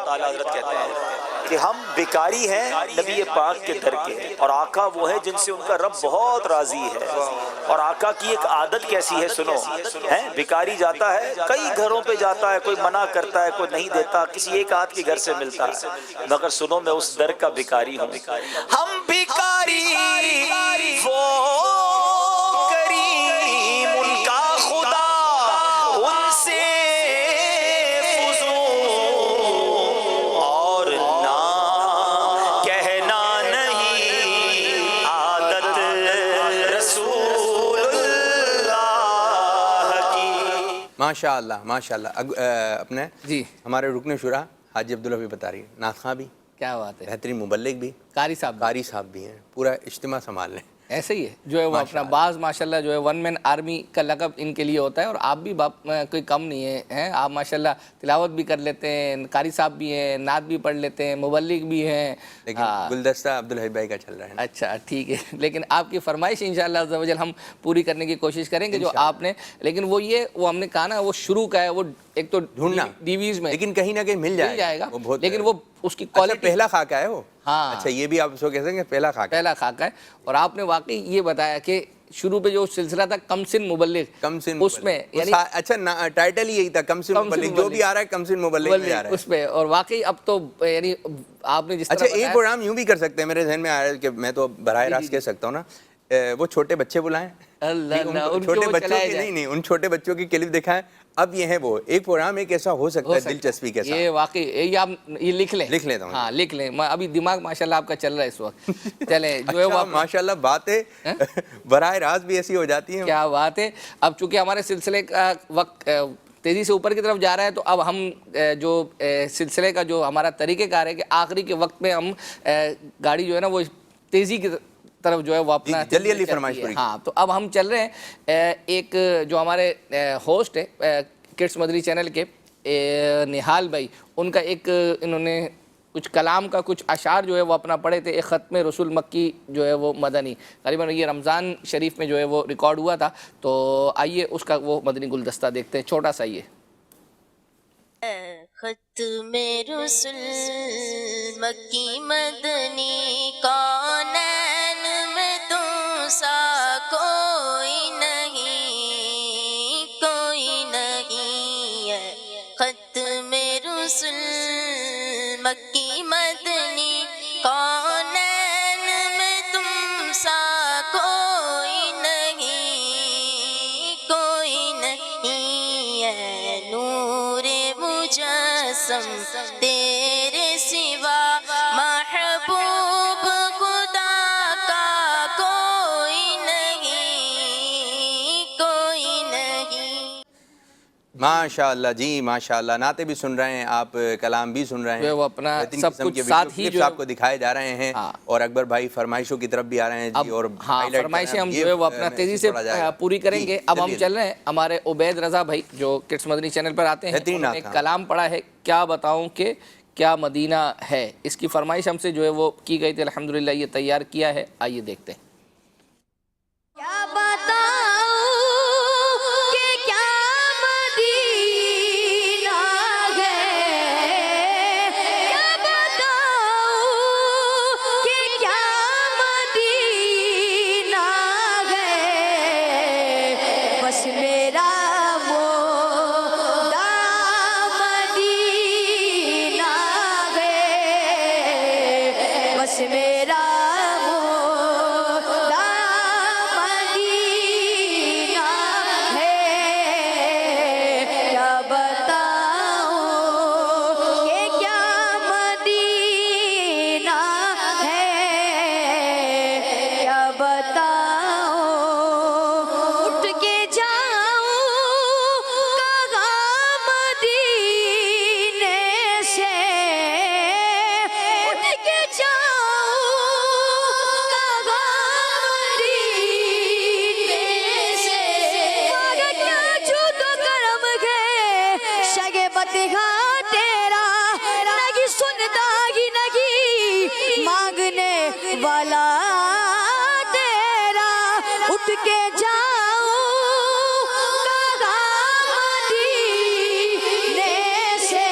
تعالیٰ حضرت کہتے ہیں کہ ہم بیکاری ہیں نبی پاک کے در کے، اور آقا وہ ہے جن سے ان کا رب بہت راضی ہے. اور آقا کی ایک عادت کیسی ہے سنو، بیکاری جاتا ہے کئی گھروں پہ جاتا ہے، کوئی منع کرتا ہے، کوئی نہیں دیتا، کسی ایک آدھ کے گھر سے ملتا ہے، مگر سنو میں اس در کا بیکاری ہوں. ہم بیکاری وہ کریم ان کا خدا ان سے ماشاء اللہ. اپنے جی ہمارے رکن شورا حاجی عبداللہ بھی بتا رہی ہے، نعت خواں بھی، کیا بات ہے، بہترین مبلغ بھی، قاری صاحب بھی ہیں، پورا اجتماع سنبھال لیں. ایسے ہی ہے جو ہے وہ اپنا بعض ماشاءاللہ جو ہے ون مین آرمی کا لقب ان کے لیے ہوتا ہے. اور آپ بھی کوئی کم نہیں ہیں، آپ ماشاءاللہ تلاوت بھی کر لیتے ہیں، قاری صاحب بھی ہیں، نعت بھی پڑھ لیتے ہیں، مبلغ بھی ہیں. لیکن گلدستہ عبدالحی بھائی کا چل رہا ہے. اچھا ٹھیک ہے، لیکن آپ کی فرمائش انشاءاللہ عز و جل ہم پوری کرنے کی کوشش کریں گے جو آپ نے. لیکن وہ ہم نے کہا نا وہ شروع کا ہے، وہ ایک تو ڈھونڈنا ڈیویز میں، لیکن کہیں نہ کہیں مل جائے گا، لیکن وہ اس کی کوالٹی پہلا خاکہ ہے وہ. ہاں اچھا یہ بھی آپ اس کو کہہ سکیں گے پہلا خاکہ ہے. اور آپ نے واقعی یہ بتایا کہ شروع پہ جو سلسلہ تھا کم سن مبلغ، اس میں یعنی اچھا ٹائٹل یہی تھا کم سن مبلغ، جو بھی آ رہا ہے کم سن مبلغ میں آ رہا ہے اس پہ. اور واقعی اب تو یعنی آپ نے جس طرح اچھا ایک پروگرام یوں بھی کر سکتے ہیں، میرے ذہن میں آیا کہ میں تو براہ راست کہہ سکتا ہوں نا، وہ چھوٹے بچے بلائیں، چھوٹے بچوں کی نہیں ان چھوٹے بچوں کی کلپ دکھائیں. اب یہ ہے وہ ایک پروگرام ایک ایسا ہو سکتا ہے دلچسپی کے ساتھ. یہ واقعی یہ آپ یہ لکھ لیتا ہوں. ہاں لکھ لیں، ابھی دماغ ماشاءاللہ آپ کا چل رہا ہے اس وقت. چلیں جو ہے وہ ماشاءاللہ باتیں براہ راست بھی ایسی ہو جاتی ہیں. کیا بات ہے. اب چونکہ ہمارے سلسلے کا وقت تیزی سے اوپر کی طرف جا رہا ہے، تو اب ہم جو سلسلے کا جو ہمارا طریقہ کار ہے کہ آخری کے وقت میں ہم گاڑی جو ہے نا وہ تیزی کی طرف جو ہے وہ اپنا جلدی فرمائش پوری. ہاں تو اب ہم چل رہے ہیں. ایک جو ہمارے ہوسٹ ہے کڈس مدنی چینل کے نہال بھائی، ان کا ایک انہوں نے کچھ کلام کا کچھ اشعار جو ہے وہ اپنا پڑھے تھے. ایک ختم رسول مکی جو ہے وہ مدنی غالباً یہ رمضان شریف میں جو ہے وہ ریکارڈ ہوا تھا. تو آئیے اس کا وہ مدنی گلدستہ دیکھتے ہیں، چھوٹا سا یہ. ختم رسول مکی مدنی کونین میں تم سا کوئی نہیں، کوئی نہیں ہے. ختم رسول مکی مدنی کونین میں تم سا کوئی نہیں، کوئی نہیں ہے. نور مجسم تیرے سوا محبوب خدا کا کوئی نہیں، کوئی نہیں. ماشاءاللہ جی ماشاءاللہ. نعتیں بھی سن رہے ہیں آپ، کلام بھی سن رہے ہیں، وہ اپنا سب کچھ ساتھ ہی جو آپ کو دکھائے جا رہے ہیں. اور اکبر بھائی فرمائشوں کی طرف بھی آ رہے ہیں جی. اور فرمائشیں ہم جو ہے وہ اپنا تیزی سے پوری کریں گے. اب ہم چل رہے ہیں ہمارے عبید رضا بھائی جو کڈس مدنی چینل پر آتے ہیں. انہوں نے ایک کلام پڑھا ہے، کیا بتاؤں کہ کیا مدینہ ہے. اس کی فرمائش ہم سے جو ہے وہ کی گئی تھی، الحمدللہ یہ تیار کیا ہے. آئیے دیکھتے ہیں. کیا بتاؤں کہ کیا مدینہ ہے، کیا بتاؤں کہ کیا مدینہ ہے. بس میرا مودہ مدینہ ہے، بس میرا والا تیرا اٹھ کے جاؤں مدینے سے.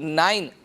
9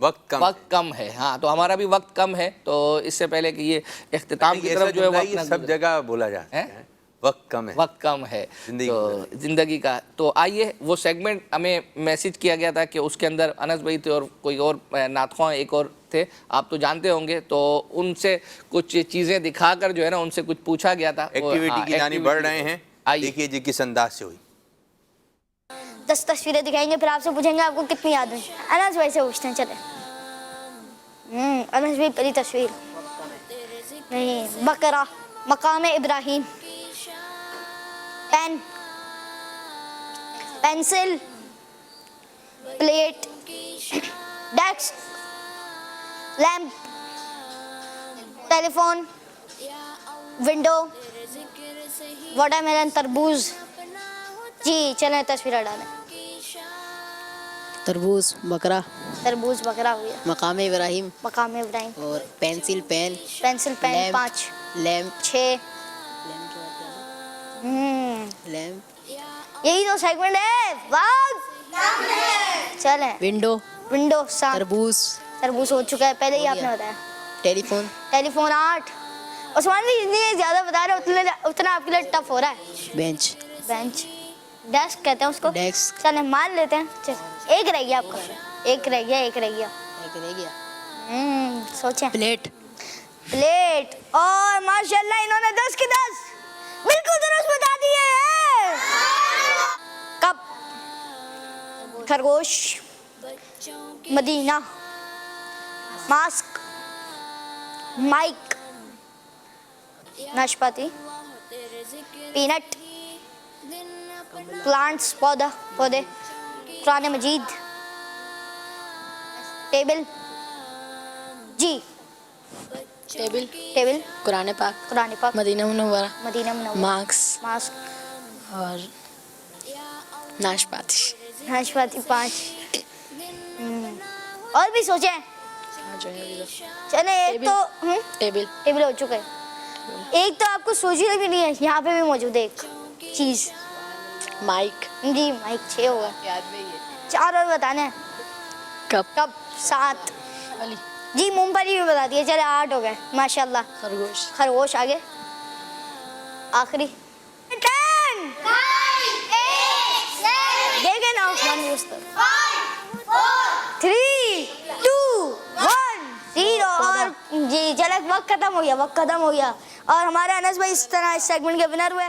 وقت کم ہے. ہاں تو ہمارا بھی وقت کم ہے, تو اس سے پہلے کہ یہ اختتام کی طرف جو ہے وہ سب جگہ بولا جاتا ہے, وقت کم ہے تو زندگی کا. تو آئیے وہ سیگمنٹ ہمیں میسج کیا گیا تھا کہ اس کے اندر انس بھائی تھے اور کوئی اور نعت خواں ایک اور تھے, آپ تو جانتے ہوں گے, تو ان سے کچھ چیزیں دکھا کر جو ہے نا ان سے کچھ پوچھا گیا تھا. ایکٹیویٹی کی جانب بڑھ رہے ہیں, دیکھیے جی کس انداز سے ہوئی. 10 تصویریں دکھائیں گے, پھر آپ سے پوچھیں گے آپ کو کتنی یاد ہیں. انس بھائی سے پوچھتے ہیں, چلیں. انس بھائی پہلی تصویر نہیں, بقرہ, مقام ابراہیم, pen, pencil, plate, desk, lamp, telephone, window, watermelon, تربوز. جی چلیں تصویریں ڈالیں. تربوز, بکرا, تربوز, بکرا ہو گیا. مقام ابراہیم, مقام ابراہیم, اور pencil pen, pencil pen 5, lamp 6. Lamp, یہی تو سیگمنٹ ہے. چلیں. ونڈو, ونڈو 7, تربوز, تربوز ہو چکا ہے پہلے ہی آپ نے بتایا. ٹیلی فون, ٹیلی فون 8. عثمان بھی جتنی زیادہ بتا رہے اتنا آپ کے لیے ٹف ہو رہا ہے. بینچ, بینچ, ڈیسک کہتے ہیں اس کو. ڈیسک, چلیں مان لیتے ہیں. ایک رہ گیا آپ کا, ایک رہ گیا, ایک رہ گیا. سوچیں. پلیٹ, پلیٹ, اور ماشاءاللہ انہوں نے 10 کی 10 بالکل درست بتا دیے ہیں. کپ, خرگوش, مدینہ, ماسک, مائک, ناشپاتی, پینٹ, پلانٹس, پودے, قرآن مجید, ٹیبل. جی ٹیبل, ٹیبل, قرآن پاک, قرآن پاک, مدینہ منورہ, مدینہ منورہ, ماسک, ماسک, اور ناشپاتی. ناشپاتی 5. اور بھی سوچیں. چلیں ایک تو ٹیبل, ٹیبل ہو چکا ہے. ایک تو آپ کو سوچنے بھی نہیں ہے, یہاں پہ بھی موجود ہے ایک چیز. مائک. جی مائک 6 ہوگا. 4 اور بتانا ہے. کپ, 7. جی موم پر ہی بتا دیے. چلے 8 ہو گئے ماشاءاللہ. خرگوش, خرگوش. آگے آخری 10. دیکھیں نا عثمان بھی اس طرح. 3, 2, 1, 0. اور جی چلے وقت ختم ہو گیا, وقت ختم ہو گیا, اور ہمارے انس بھائی اس طرح اس سیگمنٹ کے ونر ہوئے.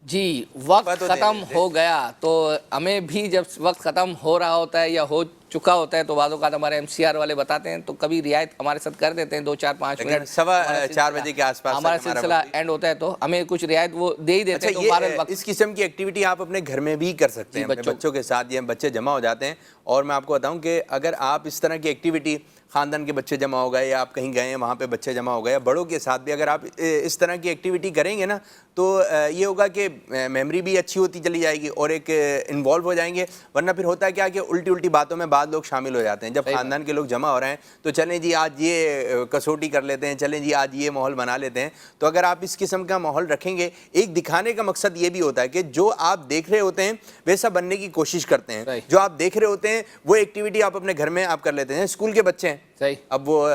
جی وقت ختم ہو گیا. تو ہمیں بھی جب وقت ختم ہو رہا ہوتا ہے یا ہو چکا ہوتا ہے تو بعض اوقات ہمارے MC والے بتاتے ہیں تو کبھی رعایت ہمارے ساتھ کر دیتے ہیں 2, 4, 5 منٹ. 4:15 بجے کے آس پاس ہمارا سلسلہ اینڈ ہوتا ہے تو ہمیں کچھ رعایت وہ دے ہی دیتے ہیں. اس قسم کی ایکٹیویٹی آپ اپنے گھر میں بھی کر سکتے ہیں, بچوں کے ساتھ. یہ بچے جمع ہو جاتے ہیں, اور میں آپ کو بتاؤں کہ اگر آپ اس طرح کی ایکٹیویٹی, خاندان کے بچے جمع ہو گئے یا آپ کہیں گئے ہیں وہاں پہ بچے جمع ہو گئے, بڑوں کے ساتھ بھی اگر آپ اس طرح کی ایکٹیویٹی کریں گے نا تو یہ ہوگا کہ میموری بھی اچھی ہوتی چلی جائے گی اور ایک انوالو ہو جائیں گے. ورنہ پھر ہوتا ہے کیا کہ الٹی باتوں میں بعض لوگ شامل ہو جاتے ہیں. جب خاندان کے لوگ جمع ہو رہے ہیں تو چلیں جی آج یہ کسوٹی کر لیتے ہیں, چلیں جی آج یہ ماحول بنا لیتے ہیں. تو اگر آپ اس قسم کا ماحول رکھیں گے, ایک دکھانے کا مقصد یہ بھی ہوتا ہے کہ جو آپ دیکھ رہے ہوتے ہیں ویسا بننے کی کوشش کرتے ہیں. جو آپ دیکھ رہے ہوتے ہیں وہ ایکٹیویٹی آپ اپنے گھر میں آپ کر لیتے ہیں. اسکول کے بچے ہیں, اب وہ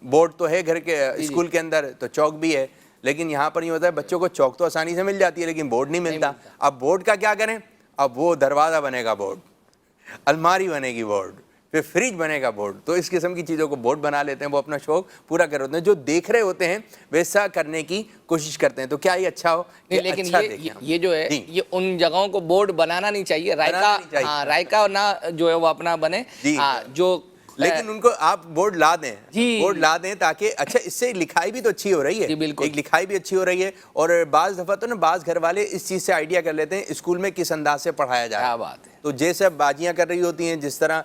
بورڈ تو ہے گھر کے, اسکول کے اندر تو چوک بھی ہے, لیکن یہاں پر یہ ہوتا ہے بچوں کو چوک تو آسانی سے مل جاتی ہے لیکن بورڈ نہیں ملتا. اب بورڈ کا کیا کریں؟ اب وہ دروازہ بنے گا بورڈ, الماری بنے گی بورڈ, پھر فریج بنے گا بورڈ. تو اس قسم کی چیزوں کو بورڈ بنا لیتے ہیں, وہ اپنا شوق پورا کر ہوتے ہیں. جو دیکھ رہے ہوتے ہیں ویسا کرنے کی کوشش کرتے ہیں. تو کیا یہ اچھا ہو؟ لیکن یہ جو ہے یہ ان جگہوں کو بورڈ بنانا نہیں چاہیے. رائکا نہ جو ہے وہ اپنا بنے, جو لیکن ان کو آپ بورڈ لا دیں, بورڈ لا دیں تاکہ اچھا اس سے لکھائی بھی تو اچھی ہو رہی ہے. ایک لکھائی بھی اچھی ہو رہی ہے. اور بعض دفعہ تو نا بعض گھر والے اس چیز سے آئیڈیا کر لیتے ہیں اسکول میں کس انداز سے پڑھایا جائے. کیا بات ہے. تو جیسے باجیاں کر رہی ہوتی ہیں, جس طرح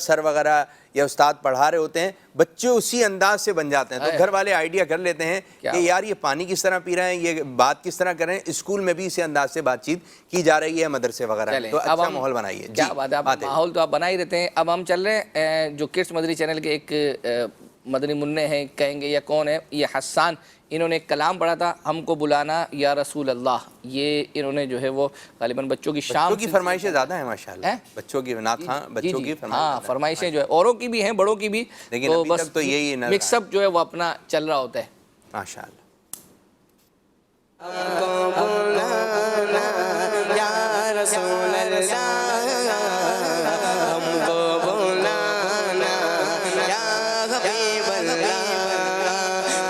سر وغیرہ یا استاد پڑھا رہے ہوتے ہیں, بچے اسی انداز سے بن جاتے ہیں. تو گھر والے آئیڈیا کر لیتے ہیں کہ یار یہ پانی کس طرح پی رہے ہیں, یہ بات کس طرح کر رہے ہیں. اسکول میں بھی اسی انداز سے بات چیت کی جا رہی ہے, مدرسے وغیرہ. تو اچھا ماحول بنائیے. کیا بات ہے, ماحول تو آپ بنا ہی رہتے ہیں. اب ہم چل رہے ہیں جو کڈس مدری چینل کے ایک مدنی منع ہیں کہیں گے یا کون ہے، یہ حسان، انہوں نے ایک کلام پڑھا تھا، ہم کو بلانا یا رسول اللہ، یہ انہوں نے جو ہے وہ غالباً بچوں کی شام کی فرمائشیں زیادہ ہیں ماشاءاللہ، بچوں کی نعت خواں بچوں کی فرمائشیں جو ہے اوروں کی بھی ہیں بڑوں کی بھی، لیکن ابھی تک تو یہی مکس اپ جو ہے وہ اپنا چل رہا ہوتا ہے ماشاءاللہ۔ یا رسول اللہ ہم کو بلانا یا حبیب اللہ،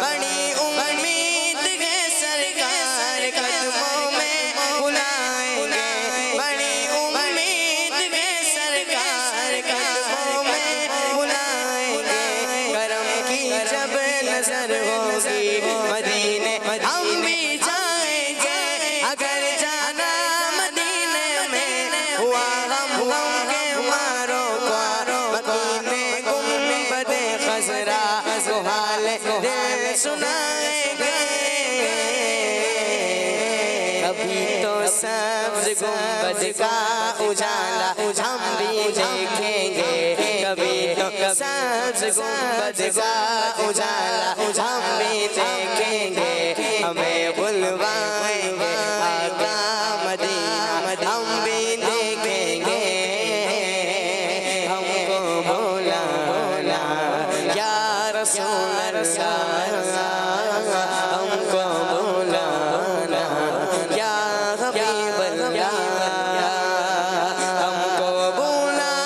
بڑی امید ہے سرکار قدموں میں بلائیں گے، بڑی امید ہے سرکار قدموں میں بلائیں گے، کرم کی جب نظر ہوگی مدینے ہم بھی جائیں گے، اگر جانا مدینے میں ہوا ہم کے مارو کو مدینے گنبد خضرا کو حال دل سنائیں گے، کبھی تو سبز گنبد کا اجالا ہم بھی دیکھیں گے، کبھی تو سبز گنبد کا اجالا ہم بھی دیکھیں گے، ہمیں بلوائیں گے آقا مدینہ ہم بھی دیکھیں گے، ہم کو بولا یا رسول اللہ، ہم کو بولا یا حبیب اللہ، ہم کو بولا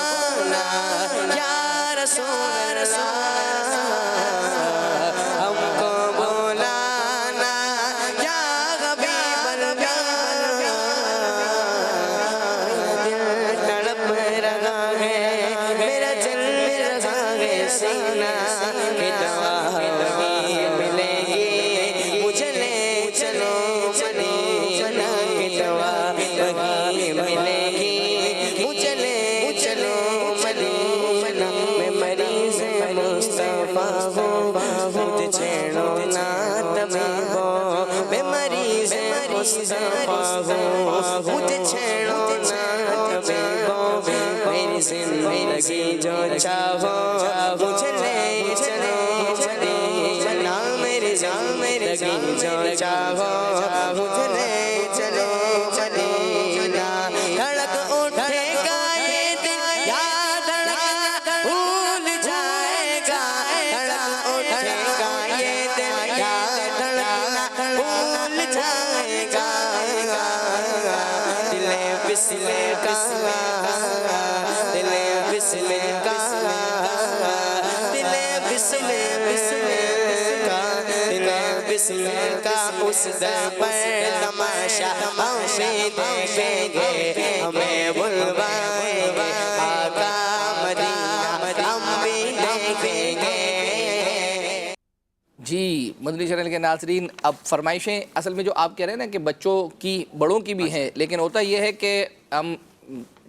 یا رسول اللہ، ہم کو بولانا یا حبیب اللہ، دل تڑپ رہا ہے میرا چل رہا ہے سینہ، کہ دعا وہی ملے گی مجھے لے چلو مدینہ، کہ دعا وہی ملے گی مجھے لے چلو مدینہ، میں مریض مصطفیٰ ہوں خود چھیڑو نا طبیبو، میں مریض مصطفیٰ ہوں خود چھیڑو نا طبیبو، میری زندگی جو چاہو مجھے لے چلو مدینہ، میری زندگی جو چاہو مجھے لے چلو مدینہ، دھڑک اٹھے گا یہ دل یا دھڑکنا بھول جائے گا، دھڑک اٹھے گا یہ دل یا دھڑکنا بھول جائے گا، دل بسم کا دل بسم کا دل بسم کا دل بسم کا، اس در پر تماشا ہم بھی دیکھیں گے، ہمیں بلوائیں گے آقا مدینہ ہم بھی دیکھیں گے۔ جی مدنی چینل کے ناظرین، اب فرمائشیں اصل میں جو آپ کہہ رہے ہیں نا کہ بچوں کی بڑوں کی بھی ہیں، لیکن ہوتا یہ ہے کہ ہم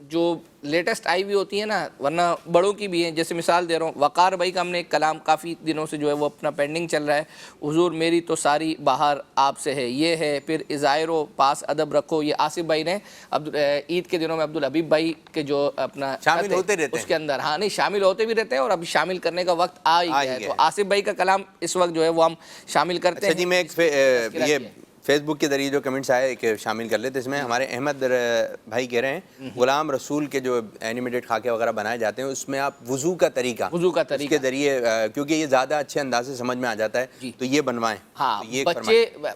جو لیٹسٹ آئی ہوئی ہوتی ہیں نا، ورنہ بڑوں کی بھی ہیں، جیسے مثال دے رہا ہوں، وقار بھائی کا ہم نے ایک کلام کافی دنوں سے جو ہے وہ اپنا پینڈنگ چل رہا ہے، حضور میری تو ساری بہار آپ سے ہے، یہ ہے، پھر ازائرو پاس ادب رکھو، یہ آصف بھائی نے عید کے دنوں میں عبدالحبیب بھائی کے جو اپنا شامل ہوتے رہتے ہیں اس کے اندر، ہاں نہیں شامل ہوتے بھی رہتے ہیں، اور ابھی شامل کرنے کا وقت آ ہی گیا ہے، تو آصف بھائی کا کلام اس وقت جو ہے وہ ہم شامل کرتے ہیں۔ جی میں ایک یہ فیس بک کے ذریعے جو کمنٹس آئے ایک شامل کر لیتے، اس میں ہمارے احمد بھائی کہہ رہے ہیں غلام رسول کے جو اینیمیٹڈ خاکے وغیرہ بنائے جاتے ہیں، اس میں آپ وضو کا طریقہ اس کے ذریعے، کیونکہ یہ زیادہ اچھے انداز سے سمجھ میں آ جاتا ہے، تو یہ بنوائیں۔ ہاں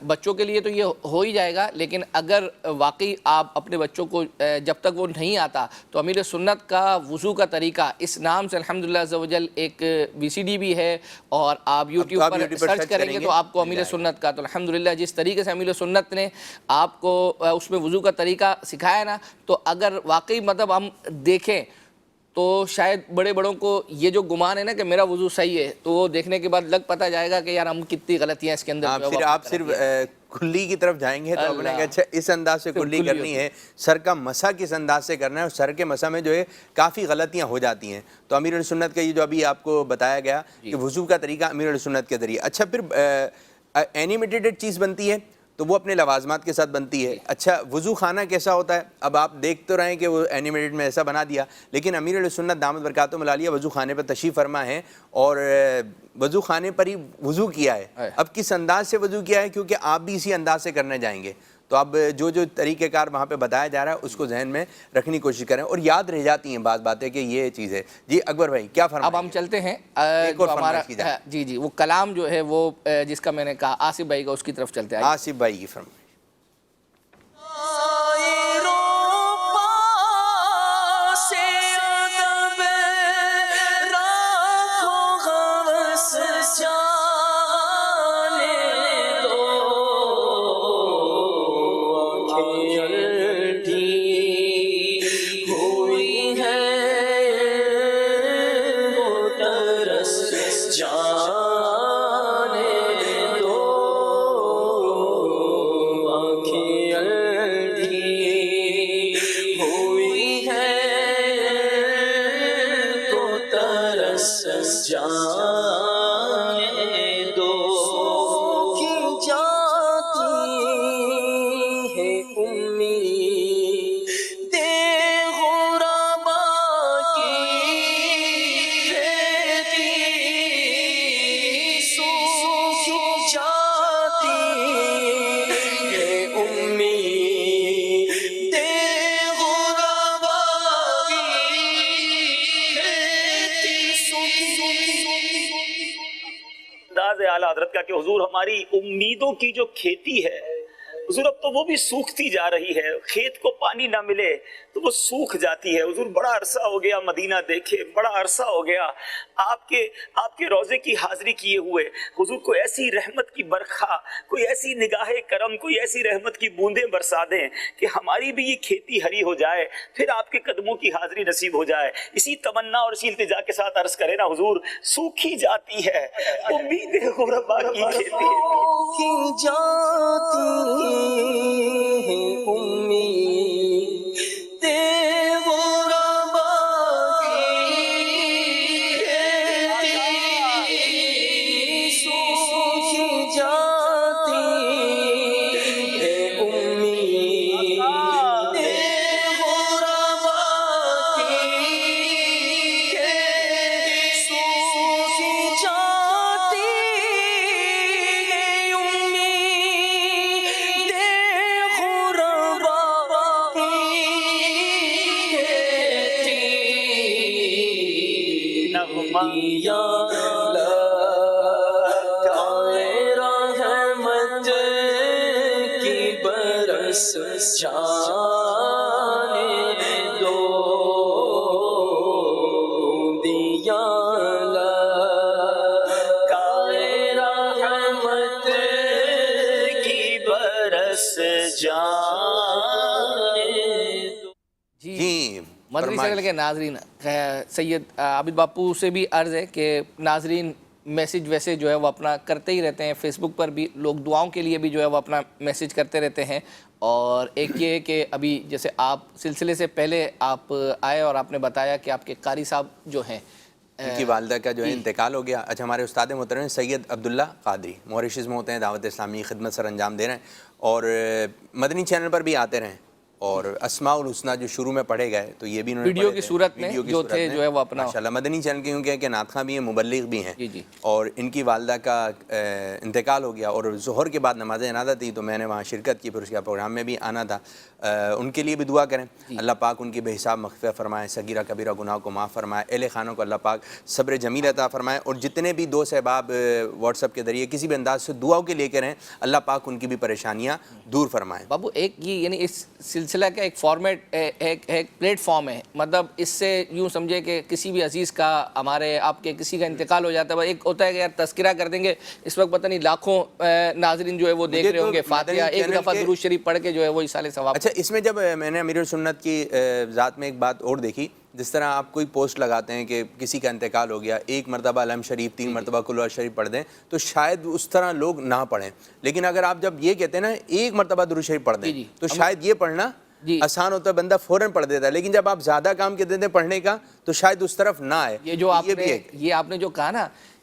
بچوں کے لیے تو یہ ہو ہی جائے گا، لیکن اگر واقعی آپ اپنے بچوں کو جب تک وہ نہیں آتا تو امیر سنت کا وضو کا طریقہ اس نام سے الحمدللہ عز و جل ایک VCD بھی ہے، اور آپ یوٹیوب پر سرچ کریں گے تو آپ کو امیر سنت کا، تو الحمدللہ جس طریقے سے امیر سنت نے آپ کو اس میں وضو کا طریقہ سکھایا نا، تو اگر واقعی مطلب ہم دیکھیں تو شاید بڑے بڑوں کو یہ جو گمان ہے نا کہ میرا وضو صحیح ہے، تو وہ دیکھنے کے بعد لگ پتہ جائے گا کہ یار ہم کتنی غلطیاں اس کے اندر۔ آپ صرف کلی کی طرف جائیں گے تو اپنے کہ اچھا اس انداز سے کلی کرنی ہے، سر کا مسح کس انداز سے کرنا ہے، اور سر کے مسح میں جو ہے کافی غلطیاں ہو جاتی ہیں، تو امیر سنت کا یہ جو ابھی آپ کو بتایا گیا کہ وضو کا طریقہ امیر سنت کے ذریعے۔ اچھا پھر اینیمیٹڈ چیز بنتی ہے تو وہ اپنے لوازمات کے ساتھ بنتی ہے. اچھا وضو خانہ کیسا ہوتا ہے؟ اب آپ دیکھ تو رہے ہیں کہ وہ اینیمیٹڈ میں ایسا بنا دیا, لیکن امیر علیہ سنت دامت برکاتہم العالیہ وضو خانے پر تشریف فرما ہے اور وضو خانے پر ہی وضو کیا ہے. اب کس انداز سے وضو کیا ہے, کیونکہ آپ بھی اسی انداز سے کرنے جائیں گے, تو اب جو طریقہ کار وہاں پہ بتایا جا رہا ہے اس کو ذہن میں رکھنے کی کوشش کریں, اور یاد رہ جاتی ہیں بعض باتیں کہ یہ چیز ہے. جی اکبر بھائی کیا فرمائیں؟ اب ہم چلتے ہیں ہمارا جی وہ کلام جو ہے وہ جس کا میں نے کہا آصف بھائی کا, اس کی طرف چلتے ہیں. آصف بھائی کی فرمائیں. حضرت کا کہ حضور ہماری امیدوں کی جو کھیتی ہے حضور اب تو وہ بھی سوکھتی جا رہی ہے, کھیت کو پانی نہ ملے تو وہ سوکھ جاتی ہے. حضور بڑا عرصہ ہو گیا مدینہ دیکھے, بڑا عرصہ ہو گیا آپ کے روضے کی حاضری کیے ہوئے. حضور کوئی ایسی رحمت کی برکھا, کوئی ایسی نگاہ کرم, کوئی ایسی رحمت کی بوندیں برسا دیں کہ ہماری بھی یہ کھیتی ہری ہو جائے, پھر آپ کے قدموں کی حاضری نصیب ہو جائے. اسی تمنا اور اسی التجا کے ساتھ عرض کرے نا حضور, سوکھی جاتی ہے امید غربا کی کھیتی, سوکھی جاتی مدنی چینل کے ناظرین, سید عابد باپو سے بھی عرض ہے کہ ناظرین میسیج ویسے جو ہے وہ اپنا کرتے ہی رہتے ہیں, فیس بک پر بھی لوگ دعاؤں کے لیے بھی جو ہے وہ اپنا میسیج کرتے رہتے ہیں. اور ایک یہ ہے کہ ابھی جیسے آپ سلسلے سے پہلے آپ آئے اور آپ نے بتایا کہ آپ کے قاری صاحب جو ہیں ان کی والدہ کا جو ہے انتقال ہو گیا. اچھا ہمارے استاد محترم سید عبداللہ قادری موریشیس میں ہوتے ہیں, دعوت اسلامی کی خدمت سر انجام دے رہے ہیں اور مدنی چینل پر بھی آتے رہے, اور اسماء الحسنہ جو شروع میں پڑھے گئے تو یہ بھی انہوں نے ویڈیو کی صورت میں جو تھے جو ہے وہ اپنا ماشاءاللہ مدنی چینل کے کیونکہ کہ نعت خواں بھی ہیں, مبلغ بھی ہیں, اور ان کی والدہ کا انتقال ہو گیا اور ظہر کے بعد نماز جنازہ تھی تو میں نے وہاں شرکت کی, پھر اس کے پروگرام میں بھی آنا تھا. ان کے لیے بھی دعا کریں, اللہ پاک ان کی بے حساب مغفرت فرمائے, صغیرہ کبیرہ گناہوں کو معاف فرمائے, اہل خانوں کو اللہ پاک صبر جمیل عطا فرمائے, اور جتنے بھی دوست احباب واٹس ایپ کے ذریعے کسی بھی انداز سے دعاؤں کے لے کے رہیں, اللہ پاک ان کی بھی پریشانیاں دور فرمائیں. بابو ایک یہ یعنی اس سلسلہ کا ایک فارمیٹ ایک پلیٹ فارم ہے, مطلب اس سے یوں سمجھے کہ کسی بھی عزیز کا, ہمارے آپ کے کسی کا انتقال ہو جاتا ہے, ایک ہوتا ہے کہ یار تذکرہ کر دیں گے, اس وقت پتہ نہیں لاکھوں ناظرین جو ہے وہ دیکھ رہے ہوں گے, فاتحہ ایک دفعہ درود شریف پڑھ کے جو ہے وہ ایصال ثواب. اچھا اس میں جب میں نے امیر سنت کی ذات میں ایک بات اور دیکھی, جس طرح آپ کوئی پوسٹ لگاتے ہیں کہ کسی کا انتقال ہو گیا, ایک مرتبہ علم شریف 3 مرتبہ کل شریف پڑھ دیں, تو شاید اس طرح لوگ نہ پڑھیں, لیکن اگر آپ جب یہ کہتے ہیں نا ایک مرتبہ درود شریف پڑھ دیں تو شاید یہ پڑھنا آسان ہوتا ہے, بندہ فوراً پڑھ دیتا ہے, لیکن جب آپ زیادہ کام کے دیتے ہیں پڑھنے کا تو شاید اس طرف نہ آئے. یہ جو آپ نے جو کہا نا